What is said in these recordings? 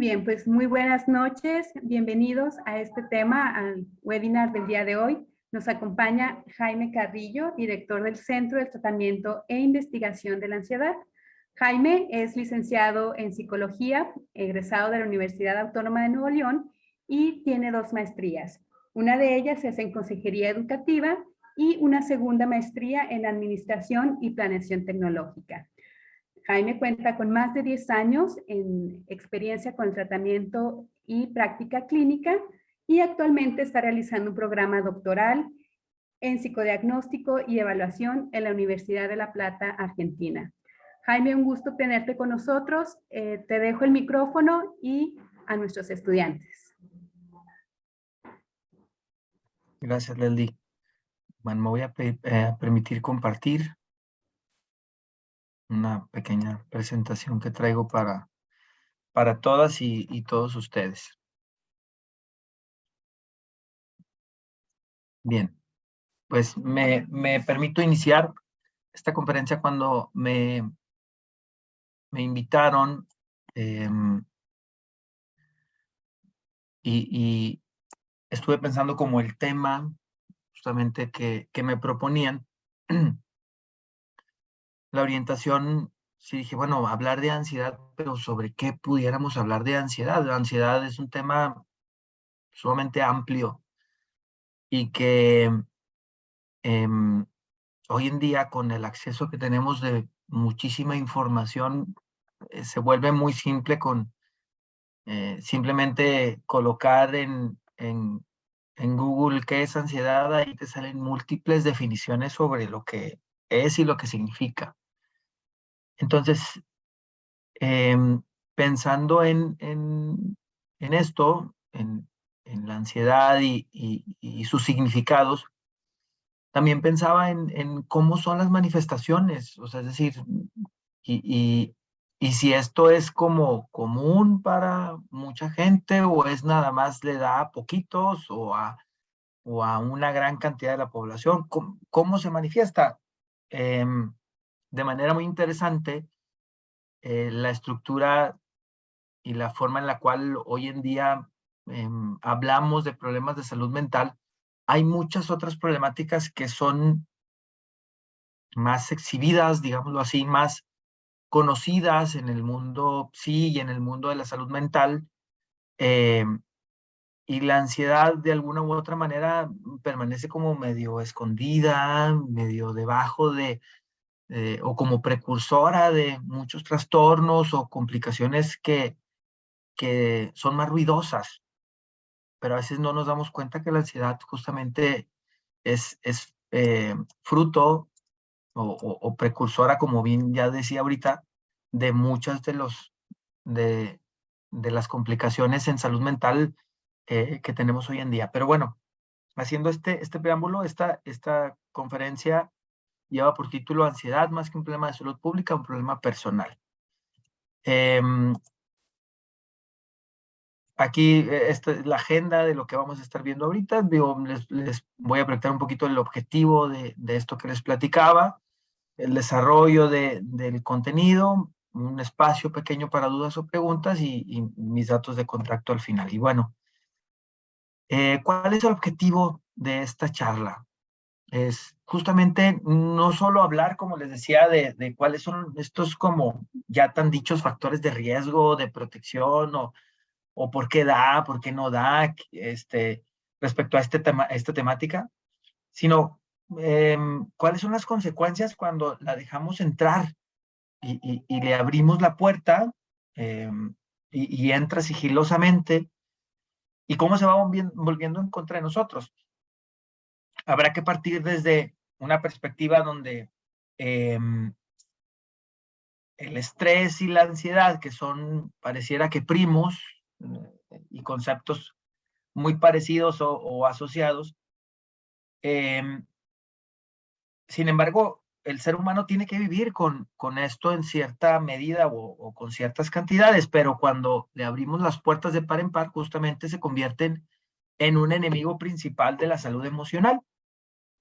bien, pues muy buenas noches. Bienvenidos a este tema, al webinar del día de hoy. Nos acompaña Jaime Carrillo, director del Centro de Tratamiento e Investigación de la Ansiedad. Jaime es licenciado en Psicología, egresado de la Universidad Autónoma de Nuevo León y tiene 2 maestrías. Una de ellas es en Consejería Educativa y una segunda maestría en Administración y Planeación Tecnológica. Jaime cuenta con más de 10 años en experiencia con el tratamiento y práctica clínica y actualmente está realizando un programa doctoral en psicodiagnóstico y evaluación en la Universidad de La Plata, Argentina. Jaime, un gusto tenerte con nosotros. Te dejo el micrófono y a nuestros estudiantes. Gracias, Leslie. Bueno, me voy a permitir compartir una pequeña presentación que traigo para todas y todos ustedes. Bien, pues me permito iniciar esta conferencia cuando me invitaron y estuve pensando como el tema justamente que me proponían. La orientación, sí dije, bueno, hablar de ansiedad, pero ¿sobre qué pudiéramos hablar de ansiedad? La ansiedad es un tema sumamente amplio y que hoy en día, con el acceso que tenemos de muchísima información, se vuelve muy simple con simplemente colocar en Google qué es ansiedad. Ahí te salen múltiples definiciones sobre lo que es y lo que significa. Entonces, pensando en esto, en la ansiedad y sus significados, también pensaba en cómo son las manifestaciones, o sea, es decir, y si esto es como común para mucha gente o es nada más le da a poquitos o a una gran cantidad de la población, ¿cómo se manifiesta? De manera muy interesante, la estructura y la forma en la cual hoy en día hablamos de problemas de salud mental, hay muchas otras problemáticas que son más exhibidas, digámoslo así, más conocidas en el mundo psi y en el mundo de la salud mental, y la ansiedad de alguna u otra manera permanece como medio escondida, medio debajo o como precursora de muchos trastornos o complicaciones que son más ruidosas, pero a veces no nos damos cuenta que la ansiedad justamente es fruto o precursora, como bien ya decía ahorita, de muchas de las complicaciones en salud mental que tenemos hoy en día. Pero bueno, haciendo este preámbulo, esta conferencia lleva por título Ansiedad más que un problema de salud pública, un problema personal. Aquí esta es la agenda de lo que vamos a estar viendo ahorita. Digo, les voy a proyectar un poquito el objetivo de esto que les platicaba, el desarrollo del contenido, un espacio pequeño para dudas o preguntas y mis datos de contacto al final. Y bueno, ¿cuál es el objetivo de esta charla? Es justamente no solo hablar, como les decía, de cuáles son estos como ya tan dichos factores de riesgo, de protección o por qué da, por qué no da, respecto a esta temática, sino cuáles son las consecuencias cuando la dejamos entrar y le abrimos la puerta y entra sigilosamente, y cómo se va volviendo en contra de nosotros. Habrá que partir desde una perspectiva donde el estrés y la ansiedad, que son, pareciera que primos, y conceptos muy parecidos o asociados, sin embargo, el ser humano tiene que vivir con esto en cierta medida o con ciertas cantidades, pero cuando le abrimos las puertas de par en par, justamente se convierten en un enemigo principal de la salud emocional.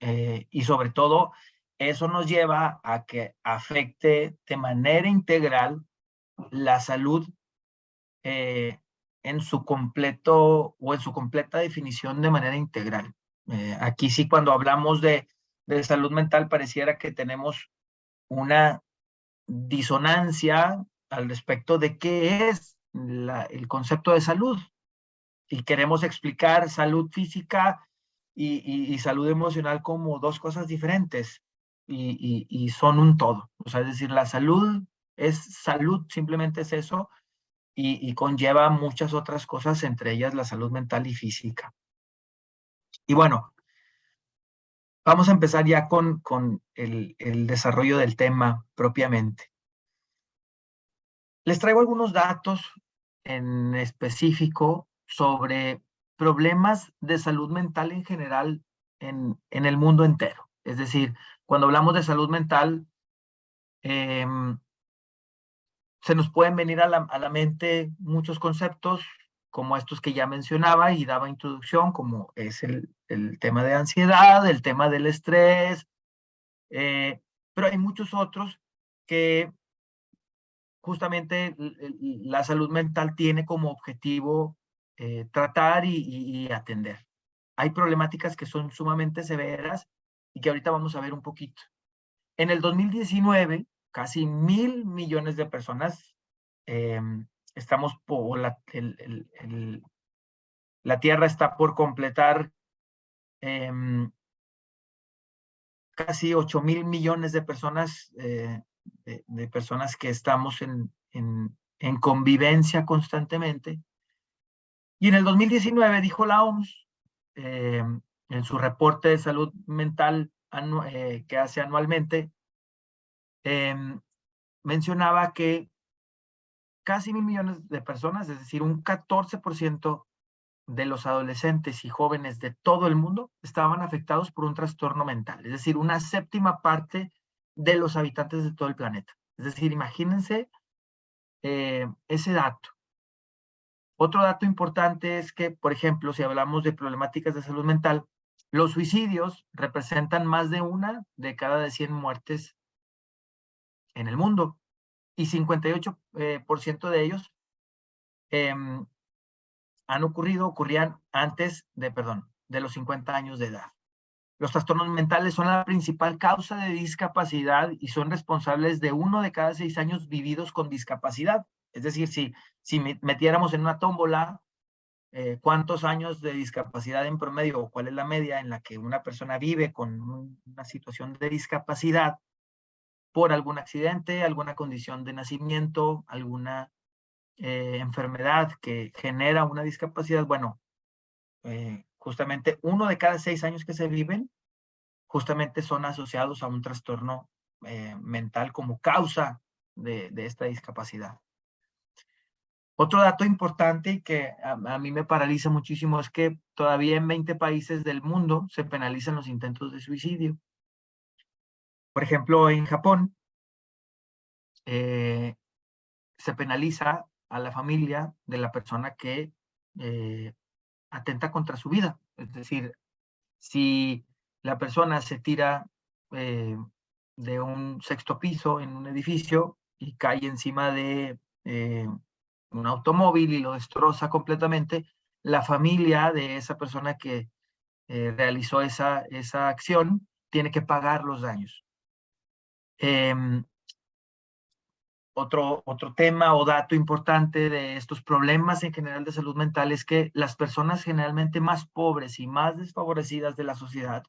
Y sobre todo, eso nos lleva a que afecte de manera integral la salud en su completo o en su completa definición de manera integral. Aquí sí, cuando hablamos de salud mental, pareciera que tenemos una disonancia al respecto de qué es el concepto de salud. Y queremos explicar salud física y salud emocional como dos cosas diferentes y son un todo. O sea, es decir, la salud es salud, simplemente es eso, y conlleva muchas otras cosas, entre ellas la salud mental y física. Y bueno, vamos a empezar ya con el desarrollo del tema propiamente. Les traigo algunos datos en específico sobre problemas de salud mental en general en el mundo entero. Es decir, cuando hablamos de salud mental, se nos pueden venir a la mente muchos conceptos como estos que ya mencionaba y daba introducción, como es el tema de ansiedad, el tema del estrés, pero hay muchos otros que justamente la salud mental tiene como objetivo tratar y atender. Hay problemáticas que son sumamente severas y que ahorita vamos a ver un poquito. En el 2019, casi 1,000 millones de personas, estamos por la Tierra está por completar casi 8,000 millones de personas, de personas que estamos en convivencia constantemente. Y en el 2019 dijo la OMS, en su reporte de salud mental que hace anualmente, mencionaba que casi 1,000 millones de personas, es decir, un 14% de los adolescentes y jóvenes de todo el mundo estaban afectados por un trastorno mental, es decir, una séptima parte de los habitantes de todo el planeta. Es decir, imagínense ese dato. Otro dato importante es que, por ejemplo, si hablamos de problemáticas de salud mental, los suicidios representan más de 1 de cada 100 muertes en el mundo y 58% de ellos ocurrían antes de los 50 años de edad. Los trastornos mentales son la principal causa de discapacidad y son responsables de 1 de cada 6 años vividos con discapacidad. Es decir, si metiéramos en una tómbola cuántos años de discapacidad en promedio o cuál es la media en la que una persona vive con una situación de discapacidad por algún accidente, alguna condición de nacimiento, alguna enfermedad que genera una discapacidad, bueno, justamente 1 de cada 6 años que se viven, justamente son asociados a un trastorno mental como causa de esta discapacidad. Otro dato importante y que a mí me paraliza muchísimo es que todavía en 20 países del mundo se penalizan los intentos de suicidio. Por ejemplo, en Japón se penaliza a la familia de la persona que atenta contra su vida. Es decir, si la persona se tira de un 6º piso en un edificio y cae encima de un automóvil y lo destroza completamente, la familia de esa persona que realizó esa acción tiene que pagar los daños. Otro tema o dato importante de estos problemas en general de salud mental es que las personas generalmente más pobres y más desfavorecidas de la sociedad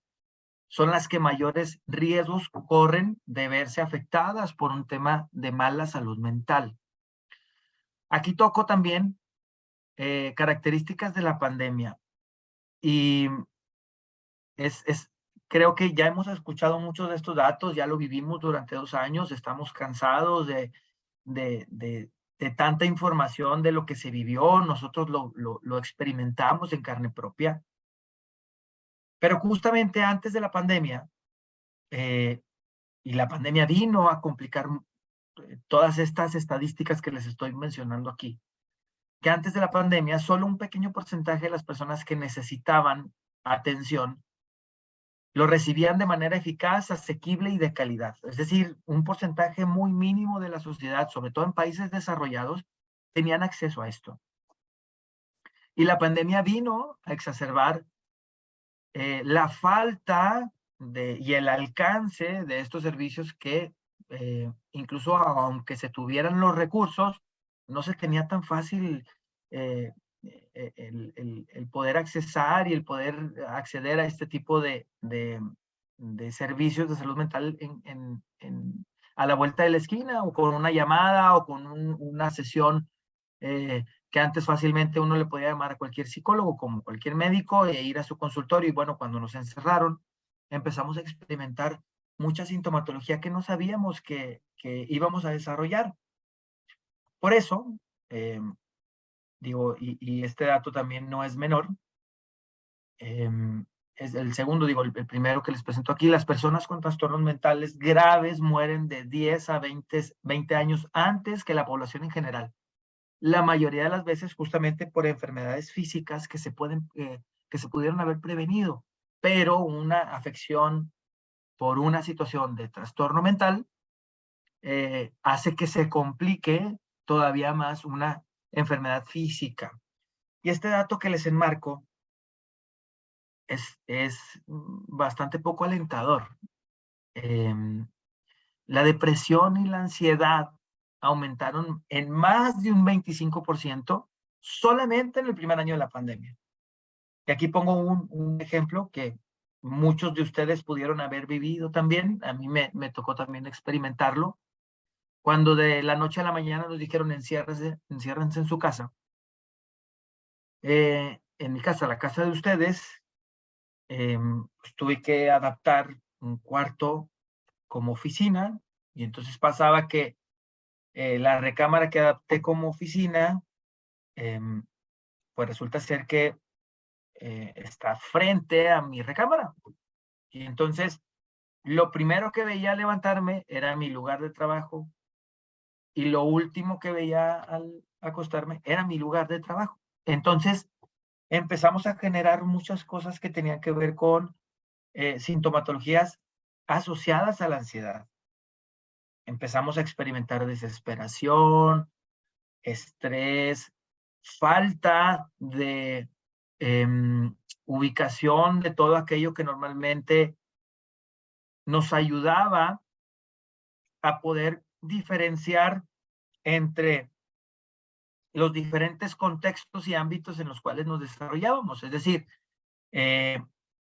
son las que mayores riesgos corren de verse afectadas por un tema de mala salud mental. Aquí toco también características de la pandemia y creo que ya hemos escuchado muchos de estos datos, ya lo vivimos durante 2 años, estamos cansados de tanta información de lo que se vivió, nosotros lo experimentamos en carne propia. Pero justamente antes de la pandemia, y la pandemia vino a complicar todas estas estadísticas que les estoy mencionando aquí, que antes de la pandemia solo un pequeño porcentaje de las personas que necesitaban atención lo recibían de manera eficaz, asequible y de calidad. Es decir, un porcentaje muy mínimo de la sociedad, sobre todo en países desarrollados, tenían acceso a esto. Y la pandemia vino a exacerbar la falta y el alcance de estos servicios que incluso aunque se tuvieran los recursos, no se tenía tan fácil el poder accesar y el poder acceder a este tipo de servicios de salud mental a la vuelta de la esquina, o con una llamada, o con una sesión que antes fácilmente uno le podía llamar a cualquier psicólogo, como cualquier médico, e ir a su consultorio. Y bueno, cuando nos encerraron, empezamos a experimentar mucha sintomatología que no sabíamos que íbamos a desarrollar. Por eso, digo, y este dato también no es menor, es el segundo, digo, el primero que les presento aquí: las personas con trastornos mentales graves mueren de 10 a 20 años antes que la población en general. La mayoría de las veces justamente por enfermedades físicas que se pudieron haber prevenido, pero una afección por una situación de trastorno mental hace que se complique todavía más una enfermedad física. Y este dato que les enmarco es bastante poco alentador. La depresión y la ansiedad aumentaron en más de un 25% solamente en el primer año de la pandemia. Y aquí pongo un ejemplo que muchos de ustedes pudieron haber vivido también. A mí me tocó también experimentarlo. Cuando de la noche a la mañana nos dijeron enciérrense en su casa. En mi casa, la casa de ustedes, pues tuve que adaptar un cuarto como oficina, y entonces pasaba que la recámara que adapté como oficina, pues resulta ser que está frente a mi recámara. Y entonces, lo primero que veía al levantarme era mi lugar de trabajo, y lo último que veía al acostarme era mi lugar de trabajo. Entonces, empezamos a generar muchas cosas que tenían que ver con sintomatologías asociadas a la ansiedad. Empezamos a experimentar desesperación, estrés, falta de ubicación de todo aquello que normalmente nos ayudaba a poder diferenciar entre los diferentes contextos y ámbitos en los cuales nos desarrollábamos. Es decir,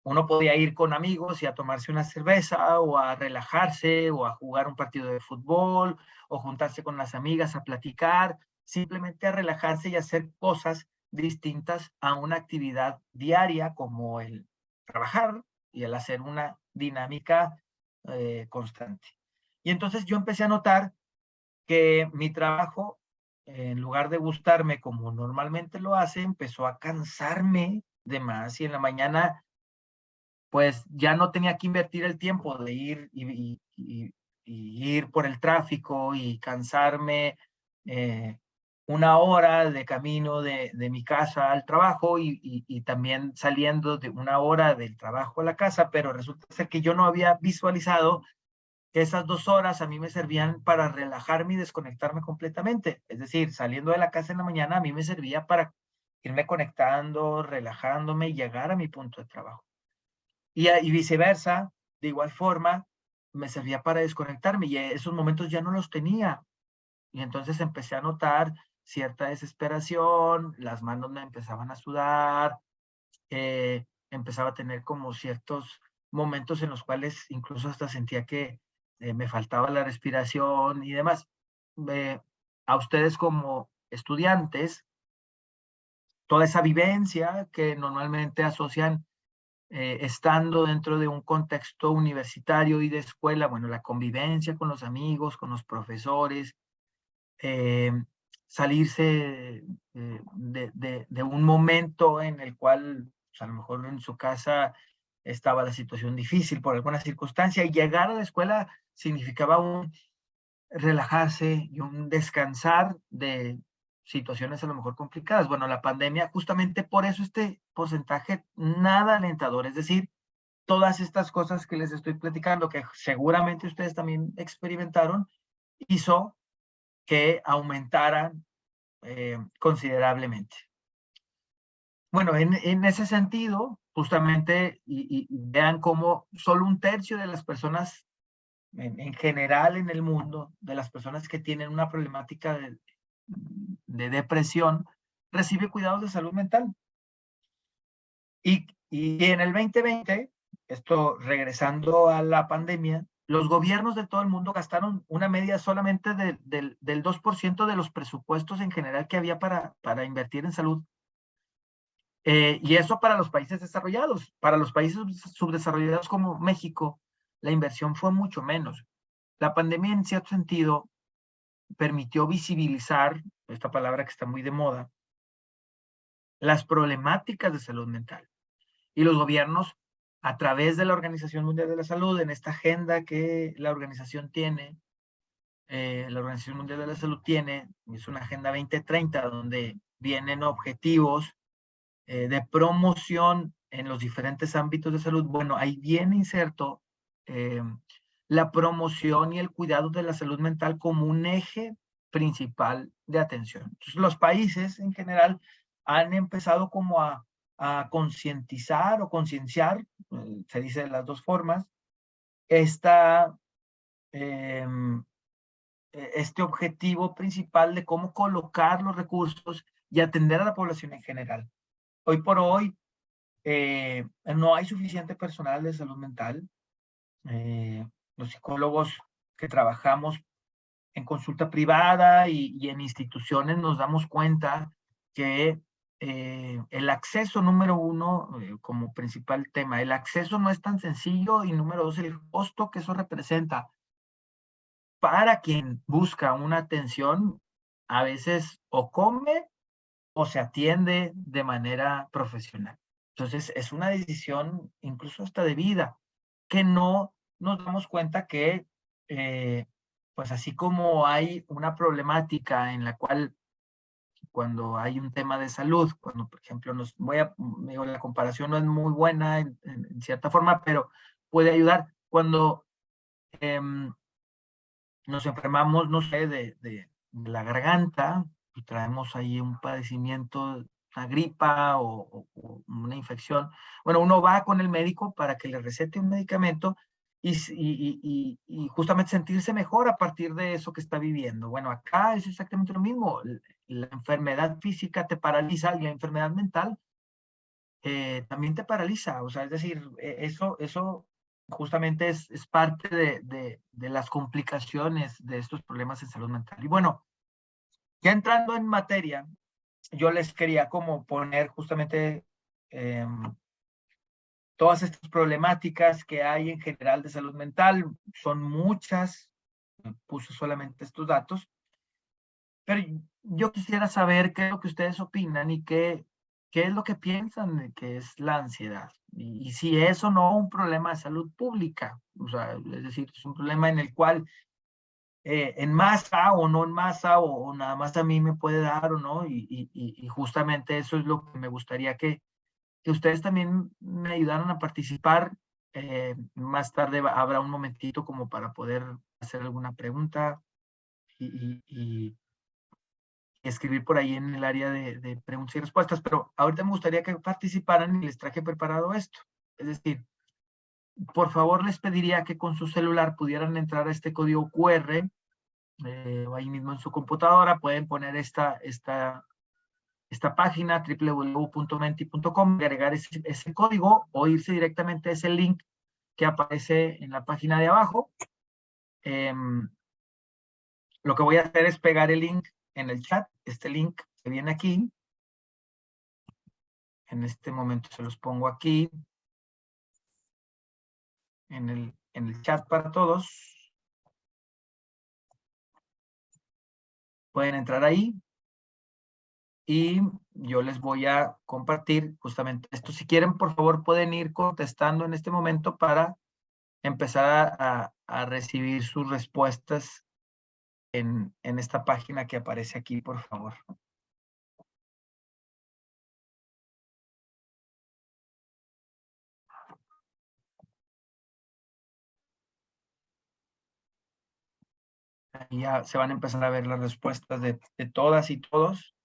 uno podía ir con amigos y a tomarse una cerveza, o a relajarse, o a jugar un partido de fútbol, o juntarse con las amigas a platicar, simplemente a relajarse y hacer cosas distintas a una actividad diaria como el trabajar y el hacer una dinámica constante. Y entonces yo empecé a notar que mi trabajo, en lugar de gustarme como normalmente lo hace, empezó a cansarme de más, y en la mañana pues ya no tenía que invertir el tiempo de ir y ir por el tráfico y cansarme una hora de camino de mi casa al trabajo, y también saliendo de una hora del trabajo a la casa, pero resulta ser que yo no había visualizado que esas 2 horas a mí me servían para relajarme y desconectarme completamente. Es decir, saliendo de la casa en la mañana a mí me servía para irme conectando, relajándome y llegar a mi punto de trabajo. Y viceversa, de igual forma, me servía para desconectarme, y esos momentos ya no los tenía. Y entonces empecé a notar cierta desesperación, las manos me empezaban a sudar, empezaba a tener como ciertos momentos en los cuales incluso hasta sentía que me faltaba la respiración y demás. A ustedes como estudiantes, toda esa vivencia que normalmente asocian estando dentro de un contexto universitario y de escuela, bueno, la convivencia con los amigos, con los profesores, eh, salirse de un momento en el cual pues, a lo mejor en su casa estaba la situación difícil por alguna circunstancia, y llegar a la escuela significaba un relajarse y un descansar de situaciones a lo mejor complicadas. Bueno, la pandemia, justamente por eso este porcentaje nada alentador, es decir, todas estas cosas que les estoy platicando, que seguramente ustedes también experimentaron, hizo que aumentaran considerablemente. Bueno, en ese sentido, justamente, y vean cómo solo un tercio de las personas en general en el mundo, de las personas que tienen una problemática de depresión, recibe cuidados de salud mental. Y en el 2020, esto regresando a la pandemia, los gobiernos de todo el mundo gastaron una media solamente del 2% de los presupuestos en general que había para invertir en salud. Y eso para los países desarrollados. Para los países subdesarrollados como México, la inversión fue mucho menos. La pandemia, en cierto sentido, permitió visibilizar, esta palabra que está muy de moda, las problemáticas de salud mental. Y los gobiernos, a través de la Organización Mundial de la Salud, en esta agenda que la organización tiene, la Organización Mundial de la Salud tiene, es una agenda 2030, donde vienen objetivos de promoción en los diferentes ámbitos de salud. Bueno, ahí viene inserto eh, la promoción y el cuidado de la salud mental como un eje principal de atención. Entonces, los países en general han empezado como a concientizar o concienciar, se dice de las dos formas, esta, eh, este objetivo principal de cómo colocar los recursos y atender a la población en general. Hoy por hoy, no hay suficiente personal de salud mental. Los psicólogos que trabajamos en consulta privada y en instituciones nos damos cuenta que el acceso, número uno, como principal tema, el acceso no es tan sencillo, y número dos, el costo que eso representa para quien busca una atención, a veces o come o se atiende de manera profesional. Entonces, es una decisión incluso hasta de vida, que no nos damos cuenta que, pues así como hay una problemática en la cual cuando hay un tema de salud, cuando por ejemplo digo, la comparación no es muy buena en cierta forma, pero puede ayudar cuando nos enfermamos, no sé, de la garganta, y traemos ahí un padecimiento, una gripa o una infección. Bueno, uno va con el médico para que le recete un medicamento y justamente sentirse mejor a partir de eso que está viviendo. Bueno, acá es exactamente lo mismo. La enfermedad física te paraliza y la enfermedad mental también te paraliza. O sea, es decir, eso justamente es parte de las complicaciones de estos problemas en salud mental. Y bueno, ya entrando en materia, yo les quería como poner justamente eh, todas estas problemáticas que hay en general de salud mental. Son muchas, puse solamente estos datos, pero yo quisiera saber qué es lo que ustedes opinan y qué es lo que piensan de que es la ansiedad. Y si es o no un problema de salud pública. O sea, es decir, es un problema en el cual en masa o no en masa o nada más a mí me puede dar o no. Y justamente eso es lo que me gustaría que ustedes también me ayudaran a participar. Más tarde habrá un momentito como para poder hacer alguna pregunta y escribir por ahí en el área de preguntas y respuestas, pero ahorita me gustaría que participaran y les traje preparado esto. Es decir, por favor les pediría que con su celular pudieran entrar a este código QR, o ahí mismo en su computadora pueden poner esta página www.menti.com, agregar ese código o irse directamente a ese link que aparece en la página de abajo. Lo que voy a hacer es pegar el link en el chat, este link que viene aquí. En este momento se los pongo aquí en el chat para todos. Pueden entrar ahí y yo les voy a compartir justamente esto. Si quieren, por favor, pueden ir contestando en este momento para empezar a recibir sus respuestas en esta página que aparece aquí, por favor. Ahí ya se van a empezar a ver las respuestas de todas y todos.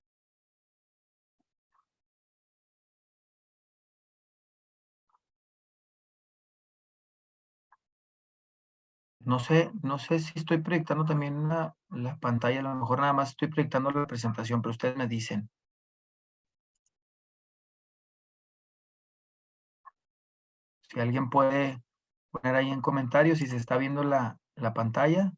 No sé si estoy proyectando también la pantalla, a lo mejor nada más estoy proyectando la presentación, pero ustedes me dicen. Si alguien puede poner ahí en comentarios si se está viendo la pantalla.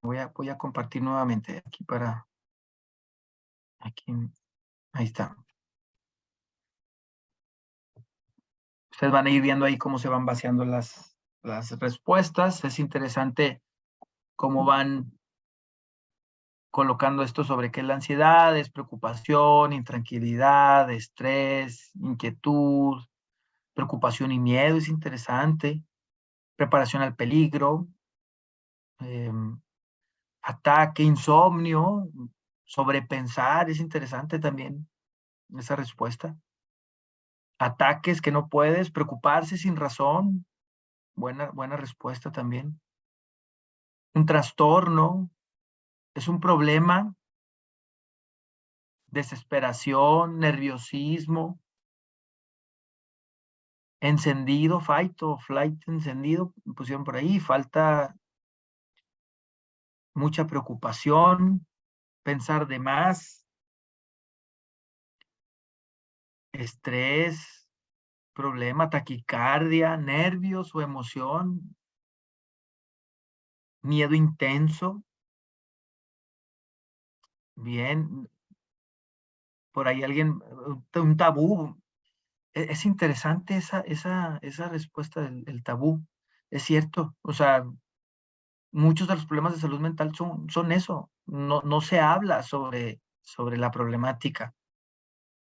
Voy a compartir nuevamente aquí aquí, ahí está. Ustedes van a ir viendo ahí cómo se van vaciando las respuestas. Es interesante cómo van colocando esto sobre qué es la ansiedad, es preocupación, intranquilidad, estrés, inquietud, preocupación y miedo, es interesante. Preparación al peligro, eh, ataque, insomnio, sobrepensar, es interesante también esa respuesta. Ataques que no puedes, preocuparse sin razón, buena respuesta también. Un trastorno, es un problema, desesperación, nerviosismo, encendido, fight o flight encendido, pusieron por ahí, falta mucha preocupación, pensar de más, estrés, problema, taquicardia, nervios o emoción, miedo intenso. Bien, por ahí alguien, un tabú. Es interesante esa respuesta del tabú. Es cierto, o sea, muchos de los problemas de salud mental son eso. No se habla sobre la problemática.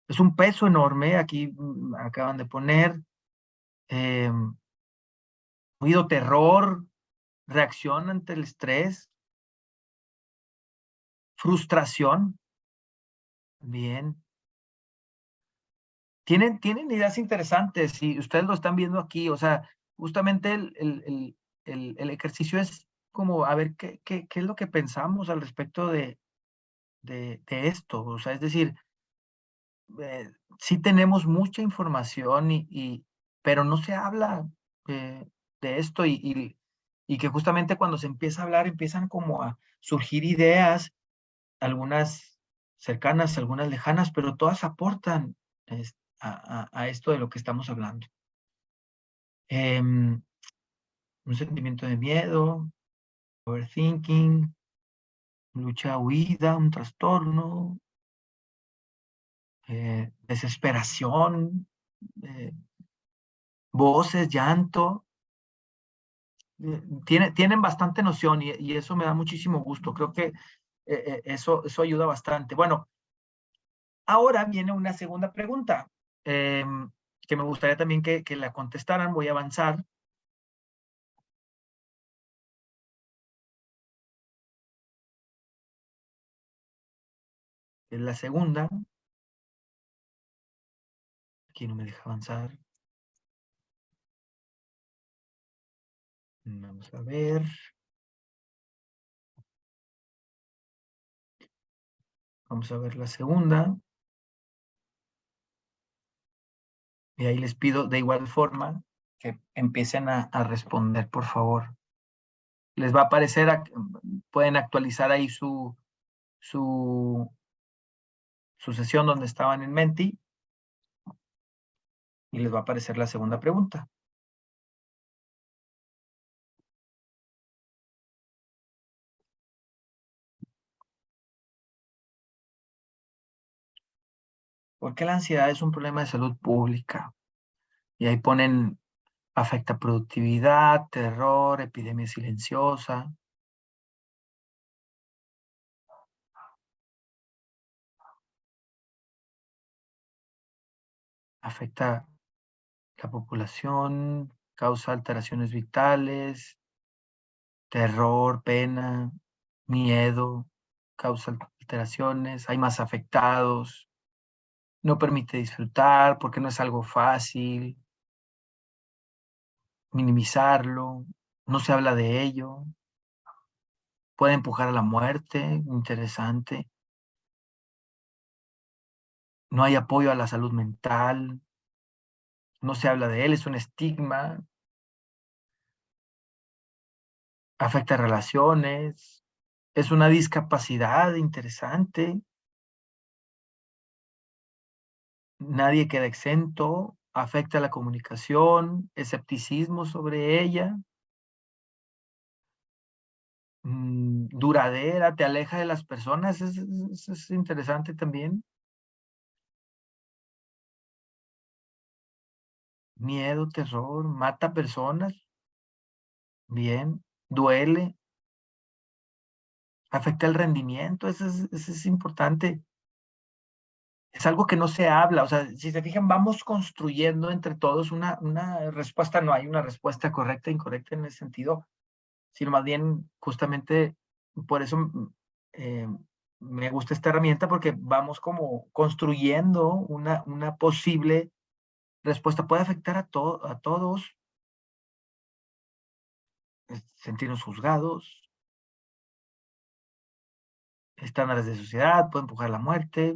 Es un peso enorme. Aquí acaban de poner eh, ruido, terror, reacción ante el estrés, frustración. Bien. Tienen ideas interesantes y ustedes lo están viendo aquí. O sea, justamente el ejercicio es como a ver qué es lo que pensamos al respecto de esto. O sea, es decir, sí tenemos mucha información pero no se habla de esto y que justamente cuando se empieza a hablar empiezan como a surgir ideas, algunas cercanas, algunas lejanas, pero todas aportan a esto de lo que estamos hablando. Un sentimiento de miedo, overthinking, lucha, huida, un trastorno, desesperación, eh, voces, llanto. Tienen bastante noción y eso me da muchísimo gusto. Creo que eso ayuda bastante. Bueno, ahora viene una segunda pregunta que me gustaría también que la contestaran. Voy a avanzar. Es la segunda. Aquí no me deja avanzar. Vamos a ver. Vamos a ver la segunda. Y ahí les pido de igual forma que empiecen a responder, por favor. Les va a aparecer, pueden actualizar ahí su sesión donde estaban en Menti y les va a aparecer la segunda pregunta. ¿Por qué la ansiedad es un problema de salud pública? Y ahí ponen afecta productividad, terror, epidemia silenciosa. Afecta la población, causa alteraciones vitales, terror, pena, miedo, causa alteraciones, hay más afectados, no permite disfrutar porque no es algo fácil, minimizarlo, no se habla de ello, puede empujar a la muerte, interesante, no hay apoyo a la salud mental, no se habla de él, es un estigma, afecta relaciones, es una discapacidad interesante, nadie queda exento, afecta la comunicación, escepticismo sobre ella, duradera, te aleja de las personas, es interesante también. Miedo, terror, mata personas, bien, duele, afecta el rendimiento, eso es importante. Es algo que no se habla, o sea, si se fijan, vamos construyendo entre todos una respuesta, no hay una respuesta correcta e incorrecta en ese sentido, sino más bien justamente por eso eh, me gusta esta herramienta, porque vamos como construyendo una posible respuesta. Puede afectar a todos, sentirnos juzgados, estándares de sociedad, puede empujar a la muerte,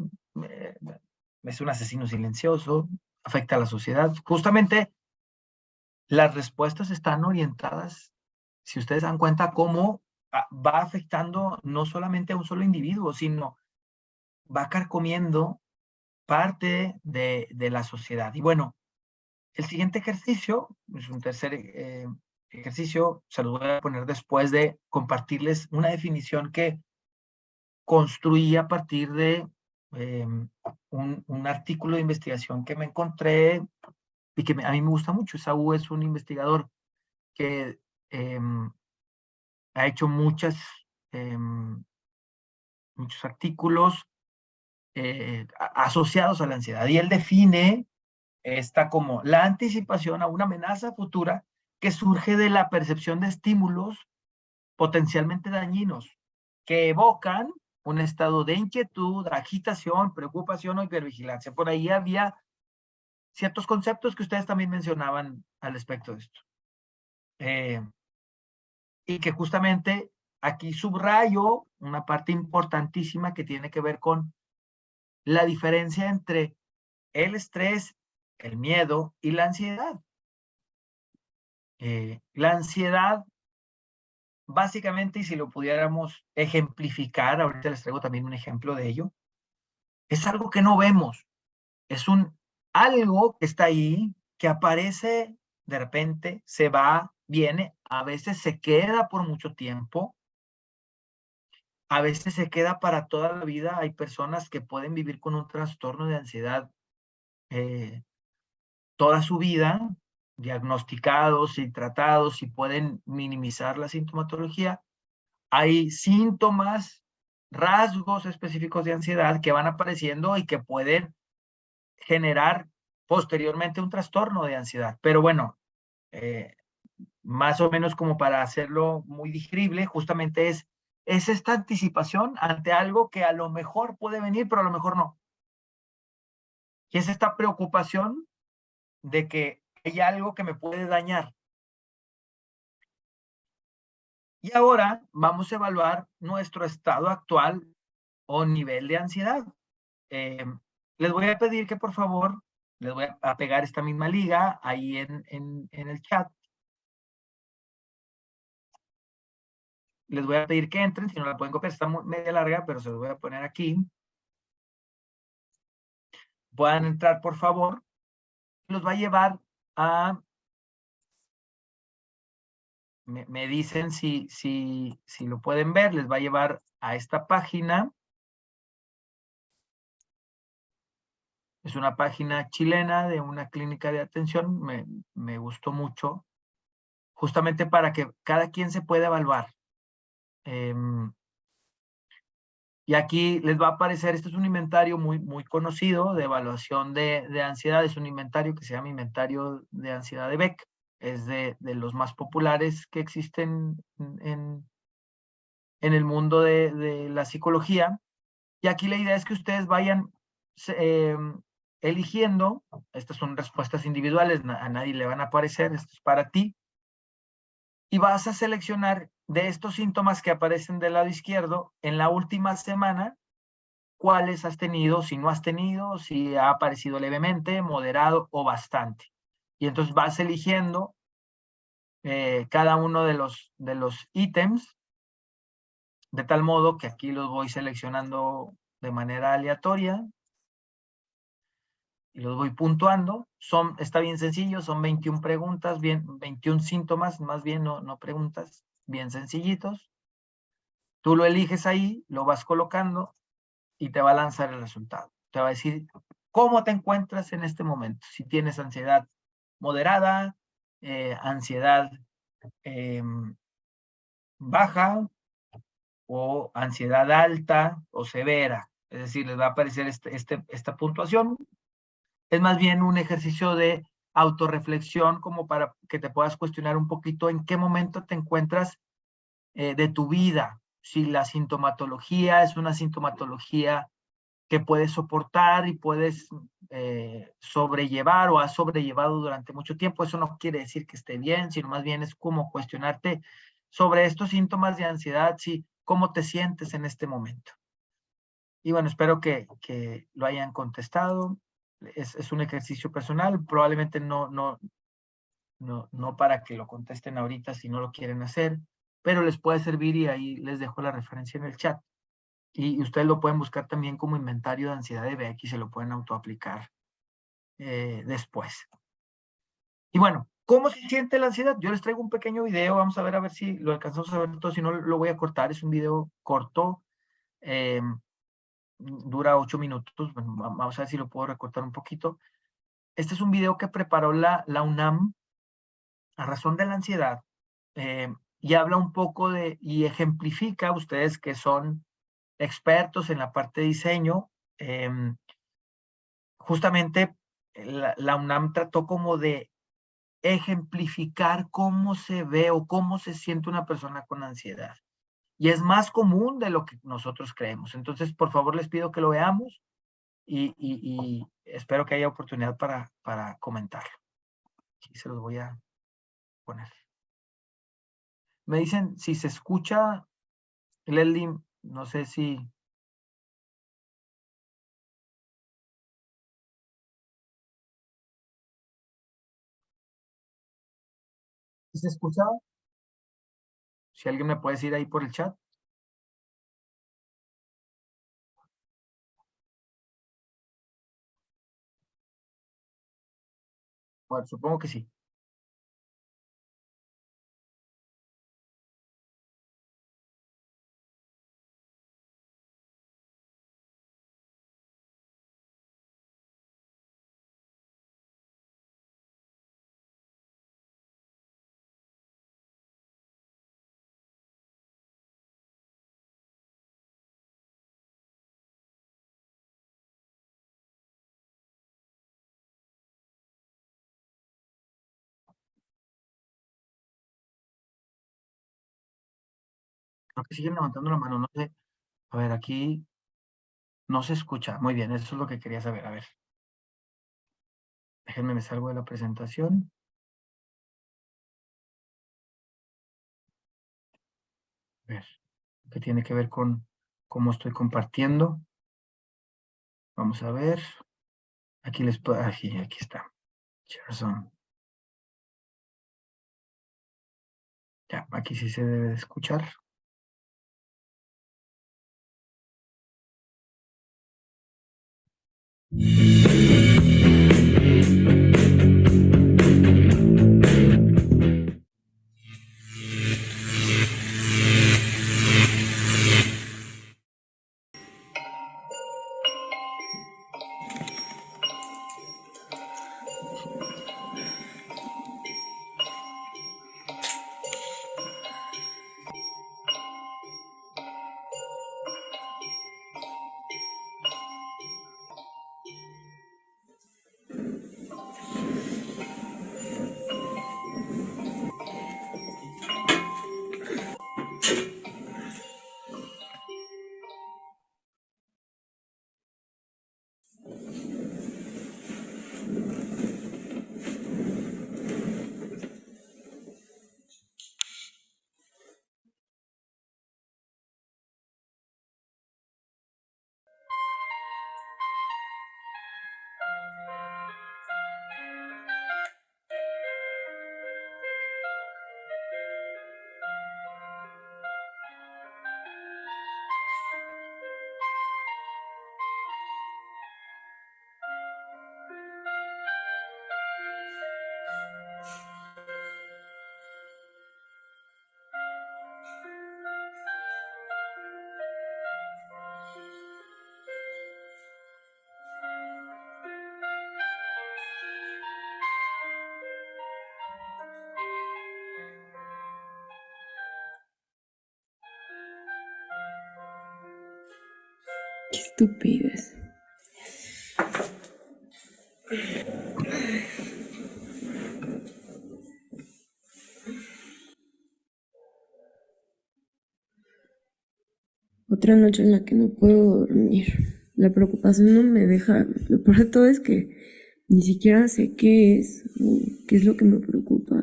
es un asesino silencioso, afecta a la sociedad. Justamente las respuestas están orientadas, si ustedes dan cuenta, cómo va afectando no solamente a un solo individuo, sino va carcomiendo parte de la sociedad. Y bueno, el siguiente ejercicio, es un tercer ejercicio, se los voy a poner después de compartirles una definición que construí a partir de un artículo de investigación que me encontré y que a mí me gusta mucho. Saúl es un investigador que ha hecho muchos artículos asociados a la ansiedad, y él define esta como la anticipación a una amenaza futura que surge de la percepción de estímulos potencialmente dañinos que evocan un estado de inquietud, agitación, preocupación o hipervigilancia. Por ahí había ciertos conceptos que ustedes también mencionaban al respecto de esto. Y que justamente aquí subrayo una parte importantísima que tiene que ver con la diferencia entre el estrés, el miedo y la ansiedad. La ansiedad, básicamente, y si lo pudiéramos ejemplificar, ahorita les traigo también un ejemplo de ello, es algo que no vemos, es algo que está ahí, que aparece de repente, se va, viene, a veces se queda por mucho tiempo, a veces se queda para toda la vida. Hay personas que pueden vivir con un trastorno de ansiedad toda su vida, diagnosticados y tratados, y pueden minimizar la sintomatología. Hay síntomas, rasgos específicos de ansiedad que van apareciendo y que pueden generar posteriormente un trastorno de ansiedad. Pero bueno, más o menos como para hacerlo muy digerible, justamente es esta anticipación ante algo que a lo mejor puede venir, pero a lo mejor no. Y es esta preocupación de que hay algo que me puede dañar. Y ahora vamos a evaluar nuestro estado actual o nivel de ansiedad. Les voy a pedir que por favor, les voy a pegar esta misma liga ahí en el chat. Les voy a pedir que entren, si no la pueden copiar, está media larga, pero se los voy a poner aquí. Puedan entrar, por favor. Los va a llevar a... Me dicen si lo pueden ver, les va a llevar a esta página. Es una página chilena de una clínica de atención. Me gustó mucho, justamente para que cada quien se pueda evaluar. Y aquí les va a aparecer, este es un inventario muy conocido de evaluación de ansiedad. Es un inventario que se llama Inventario de Ansiedad de Beck. Es de los más populares que existen en el mundo de la psicología. Y aquí la idea es que ustedes vayan eligiendo. Estas son respuestas individuales, a nadie le van a aparecer, esto es para ti. Y vas a seleccionar de estos síntomas que aparecen del lado izquierdo en la última semana, cuáles has tenido, si no has tenido, si ha aparecido levemente, moderado o bastante. Y entonces vas eligiendo cada uno de los ítems, de tal modo que aquí los voy seleccionando de manera aleatoria y los voy puntuando. Está bien sencillo, son 21 preguntas, 21 síntomas, más bien no preguntas, bien sencillitos. Tú lo eliges ahí, lo vas colocando y te va a lanzar el resultado. Te va a decir cómo te encuentras en este momento. Si tienes ansiedad moderada, ansiedad baja o ansiedad alta o severa. Es decir, les va a aparecer esta puntuación. Es más bien un ejercicio de autorreflexión como para que te puedas cuestionar un poquito en qué momento te encuentras de tu vida. Si la sintomatología es una sintomatología que puedes soportar y puedes sobrellevar o has sobrellevado durante mucho tiempo. Eso no quiere decir que esté bien, sino más bien es como cuestionarte sobre estos síntomas de ansiedad, cómo te sientes en este momento. Y bueno, espero que lo hayan contestado. Es un ejercicio personal, probablemente no para que lo contesten ahorita si no lo quieren hacer, pero les puede servir y ahí les dejo la referencia en el chat. Y ustedes lo pueden buscar también como inventario de ansiedad de BX y se lo pueden autoaplicar después. Y bueno, ¿cómo se siente la ansiedad? Yo les traigo un pequeño video, vamos a ver si lo alcanzamos a ver todo, si no lo voy a cortar, es un video corto, dura 8 minutos, bueno, vamos a ver si lo puedo recortar un poquito. Este es un video que preparó la UNAM a razón de la ansiedad y habla un poco y ejemplifica, ustedes que son expertos en la parte de diseño, justamente la UNAM trató como de ejemplificar cómo se ve o cómo se siente una persona con ansiedad. Y es más común de lo que nosotros creemos. Entonces, por favor, les pido que lo veamos y espero que haya oportunidad para comentarlo. Aquí se los voy a poner. Me dicen si se escucha, Leslie, no sé si... ¿Sí se escucha? Si alguien me puede decir ahí por el chat. Bueno, supongo que sí. Creo que siguen levantando la mano, no sé. A ver, aquí no se escucha. Muy bien, eso es lo que quería saber. A ver. Déjenme, me salgo de la presentación. A ver, que tiene que ver con cómo estoy compartiendo. Vamos a ver. Aquí aquí está. ShareZone. Ya, aquí sí se debe de escuchar. Qué estupidez. Otra noche en la que no puedo dormir. La preocupación no me deja. Lo peor de todo es que ni siquiera sé qué es lo que me preocupa,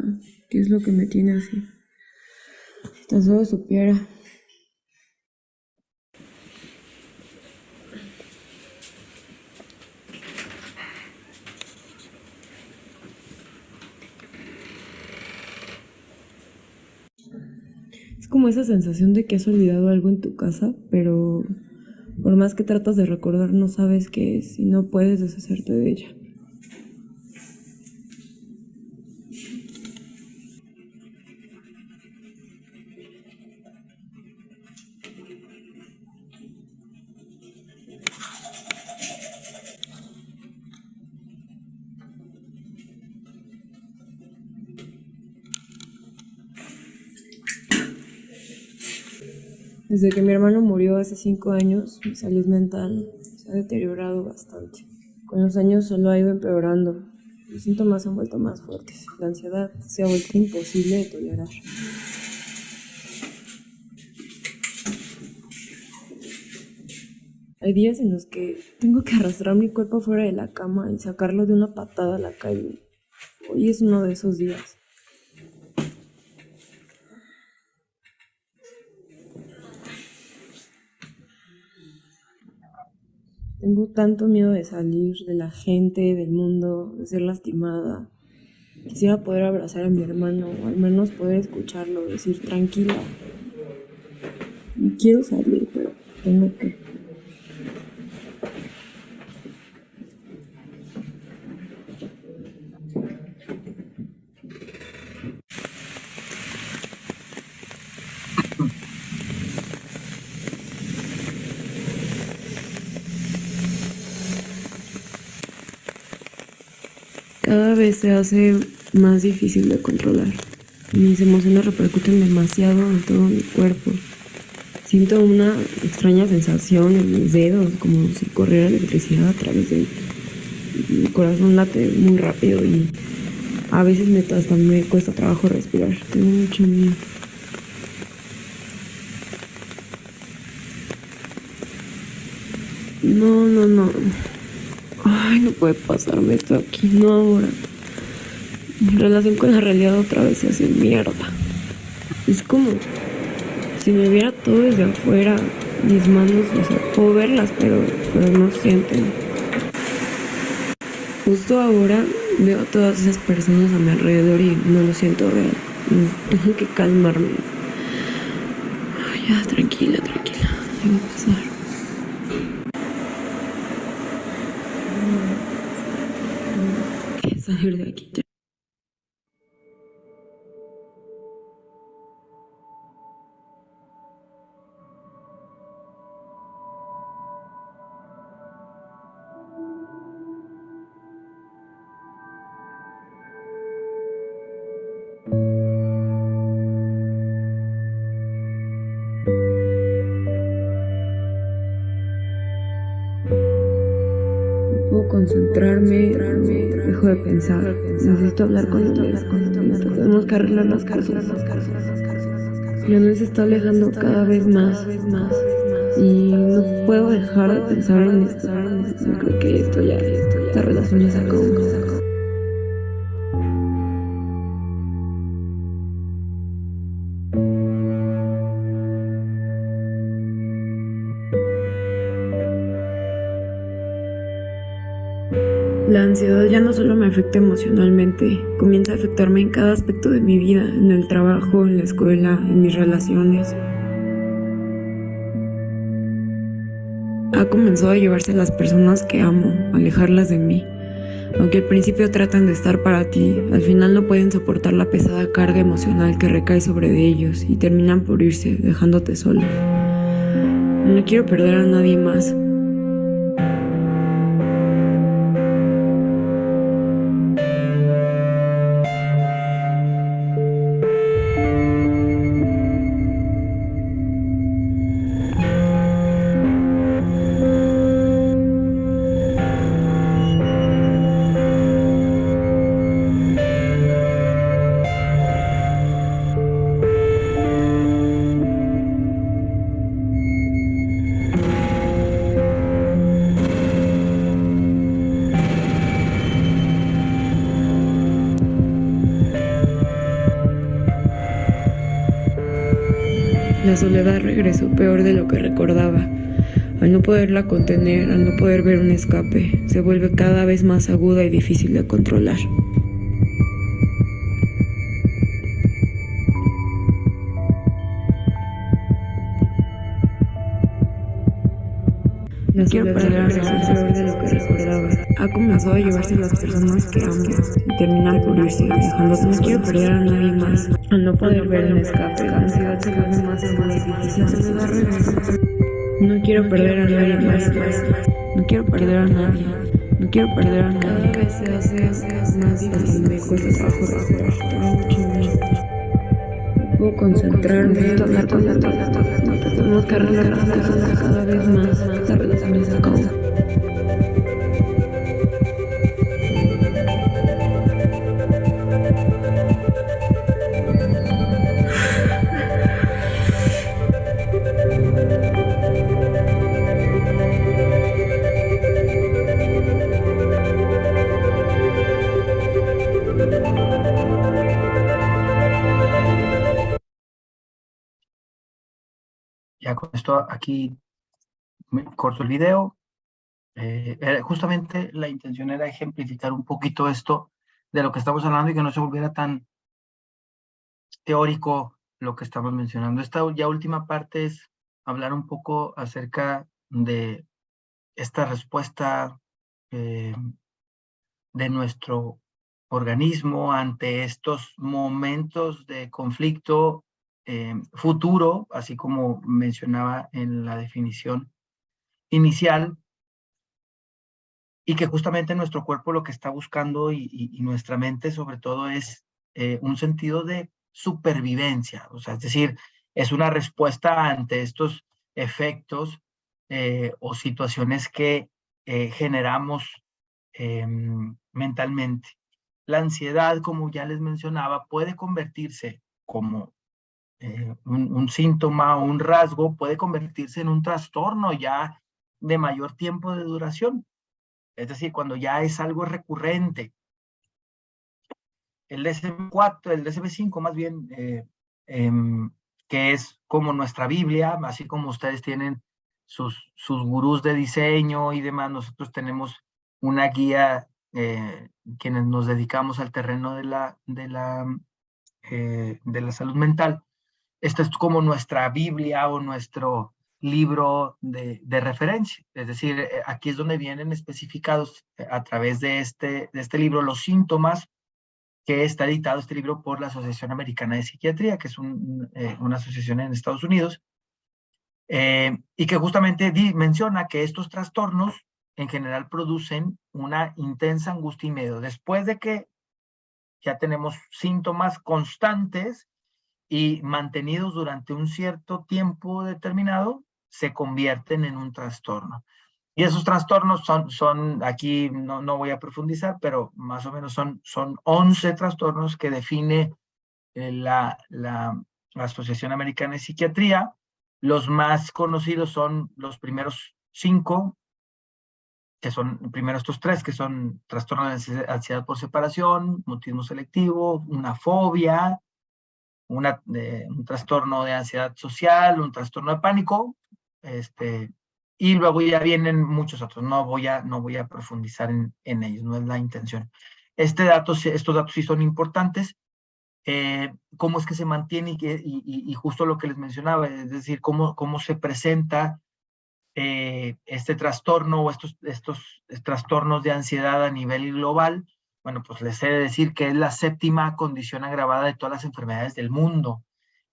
qué es lo que me tiene así. Si tan solo supiera. Es como esa sensación de que has olvidado algo en tu casa, pero por más que tratas de recordar no sabes qué es y no puedes deshacerte de ella. Desde que mi hermano murió hace 5 años, mi salud mental se ha deteriorado bastante. Con los años solo ha ido empeorando. Los síntomas se han vuelto más fuertes. La ansiedad se ha vuelto imposible de tolerar. Hay días en los que tengo que arrastrar mi cuerpo fuera de la cama y sacarlo de una patada a la calle. Hoy es uno de esos días. Tengo tanto miedo de salir, de la gente, del mundo, de ser lastimada. Quisiera poder abrazar a mi hermano, o al menos poder escucharlo, decir tranquila. Quiero salir, pero tengo que. Cada vez se hace más difícil de controlar. Mis emociones repercuten demasiado en todo mi cuerpo. Siento una extraña sensación en mis dedos, como si corriera electricidad a través de ellos. Mi corazón late muy rápido y a veces hasta me cuesta trabajo respirar. Tengo mucho miedo. No. Ay, no puede pasarme esto aquí, no ahora. Mi relación con la realidad otra vez se hace mierda. Es como si me viera todo desde afuera, mis manos, o sea, puedo verlas, pero no sienten. Justo ahora veo a todas esas personas a mi alrededor y no lo siento real. Tengo que calmarme. Ay, ya, tranquila, ¿qué va a pasar? Tengo que salir de aquí ya. Puedo concentrarme, dejo de pensar, necesito hablar con ella, tenemos que arreglar las cosas. Leonel se está alejando cada vez más y no puedo dejar de pensar en esto. Yo creo que esta relación ya se acabó. La ansiedad ya no solo me afecta emocionalmente, comienza a afectarme en cada aspecto de mi vida, en el trabajo, en la escuela, en mis relaciones. Ha comenzado a llevarse a las personas que amo, a alejarlas de mí. Aunque al principio tratan de estar para ti, al final no pueden soportar la pesada carga emocional que recae sobre de ellos y terminan por irse, dejándote solo. No quiero perder a nadie más. La soledad regresó peor de lo que recordaba. Al no poderla contener, al no poder ver un escape, se vuelve cada vez más aguda y difícil de controlar. La soledad regresó peor de lo que recordaba. Ha comenzado a llevarse a las personas que amo y terminan por irse, dejando. No quiero perder a nadie más. Al no poder ver un escape, la ansiedad se vuelve más aguda y difícil. La soledad regresa. No quiero perder a nadie más. No quiero perder a nadie. No quiero perder a nadie. Cada vez se hace más difícil. Me cuesta trabajo mucho. No puedo concentrarme. Necesito hablar con la tenemos que arreglar cada vez más. Esta relación se acabó. Ya con esto aquí me corto el video. Justamente la intención era ejemplificar un poquito esto de lo que estamos hablando y que no se volviera tan teórico lo que estamos mencionando. Esta ya última parte es hablar un poco acerca de esta respuesta de nuestro organismo ante estos momentos de conflicto futuro, así como mencionaba en la definición inicial, y que justamente nuestro cuerpo lo que está buscando y nuestra mente sobre todo es un sentido de supervivencia, o sea, es decir, es una respuesta ante estos efectos o situaciones que generamos mentalmente. La ansiedad, como ya les mencionaba, puede convertirse como un síntoma o un rasgo, puede convertirse en un trastorno ya de mayor tiempo de duración. Es decir, cuando ya es algo recurrente. El DSM-4, el DSM-5 más bien, que es como nuestra Biblia, así como ustedes tienen sus gurús de diseño y demás, nosotros tenemos una guía, quienes nos dedicamos al terreno de la salud mental. Esta es como nuestra Biblia o nuestro libro de referencia. Es decir, aquí es donde vienen especificados a través de este libro los síntomas que está editado este libro por la Asociación Americana de Psiquiatría, que es una asociación en Estados Unidos, y que justamente menciona que estos trastornos en general producen una intensa angustia y miedo. Después de que ya tenemos síntomas constantes y mantenidos durante un cierto tiempo determinado, se convierten en un trastorno. Y esos trastornos son aquí no voy a profundizar, pero más o menos son 11 trastornos que define la Asociación Americana de Psiquiatría. Los más conocidos son los primeros 5, que son primero estos 3, que son trastorno de ansiedad por separación, mutismo selectivo, una fobia, un trastorno de ansiedad social, un trastorno de pánico, y luego ya vienen muchos otros. No voy a profundizar en ellos, no es la intención. Estos datos sí son importantes. Cómo es que se mantiene y justo lo que les mencionaba, es decir, cómo se presenta este trastorno o estos trastornos de ansiedad a nivel global. Bueno, pues les he de decir que es la 7ª condición agravada de todas las enfermedades del mundo.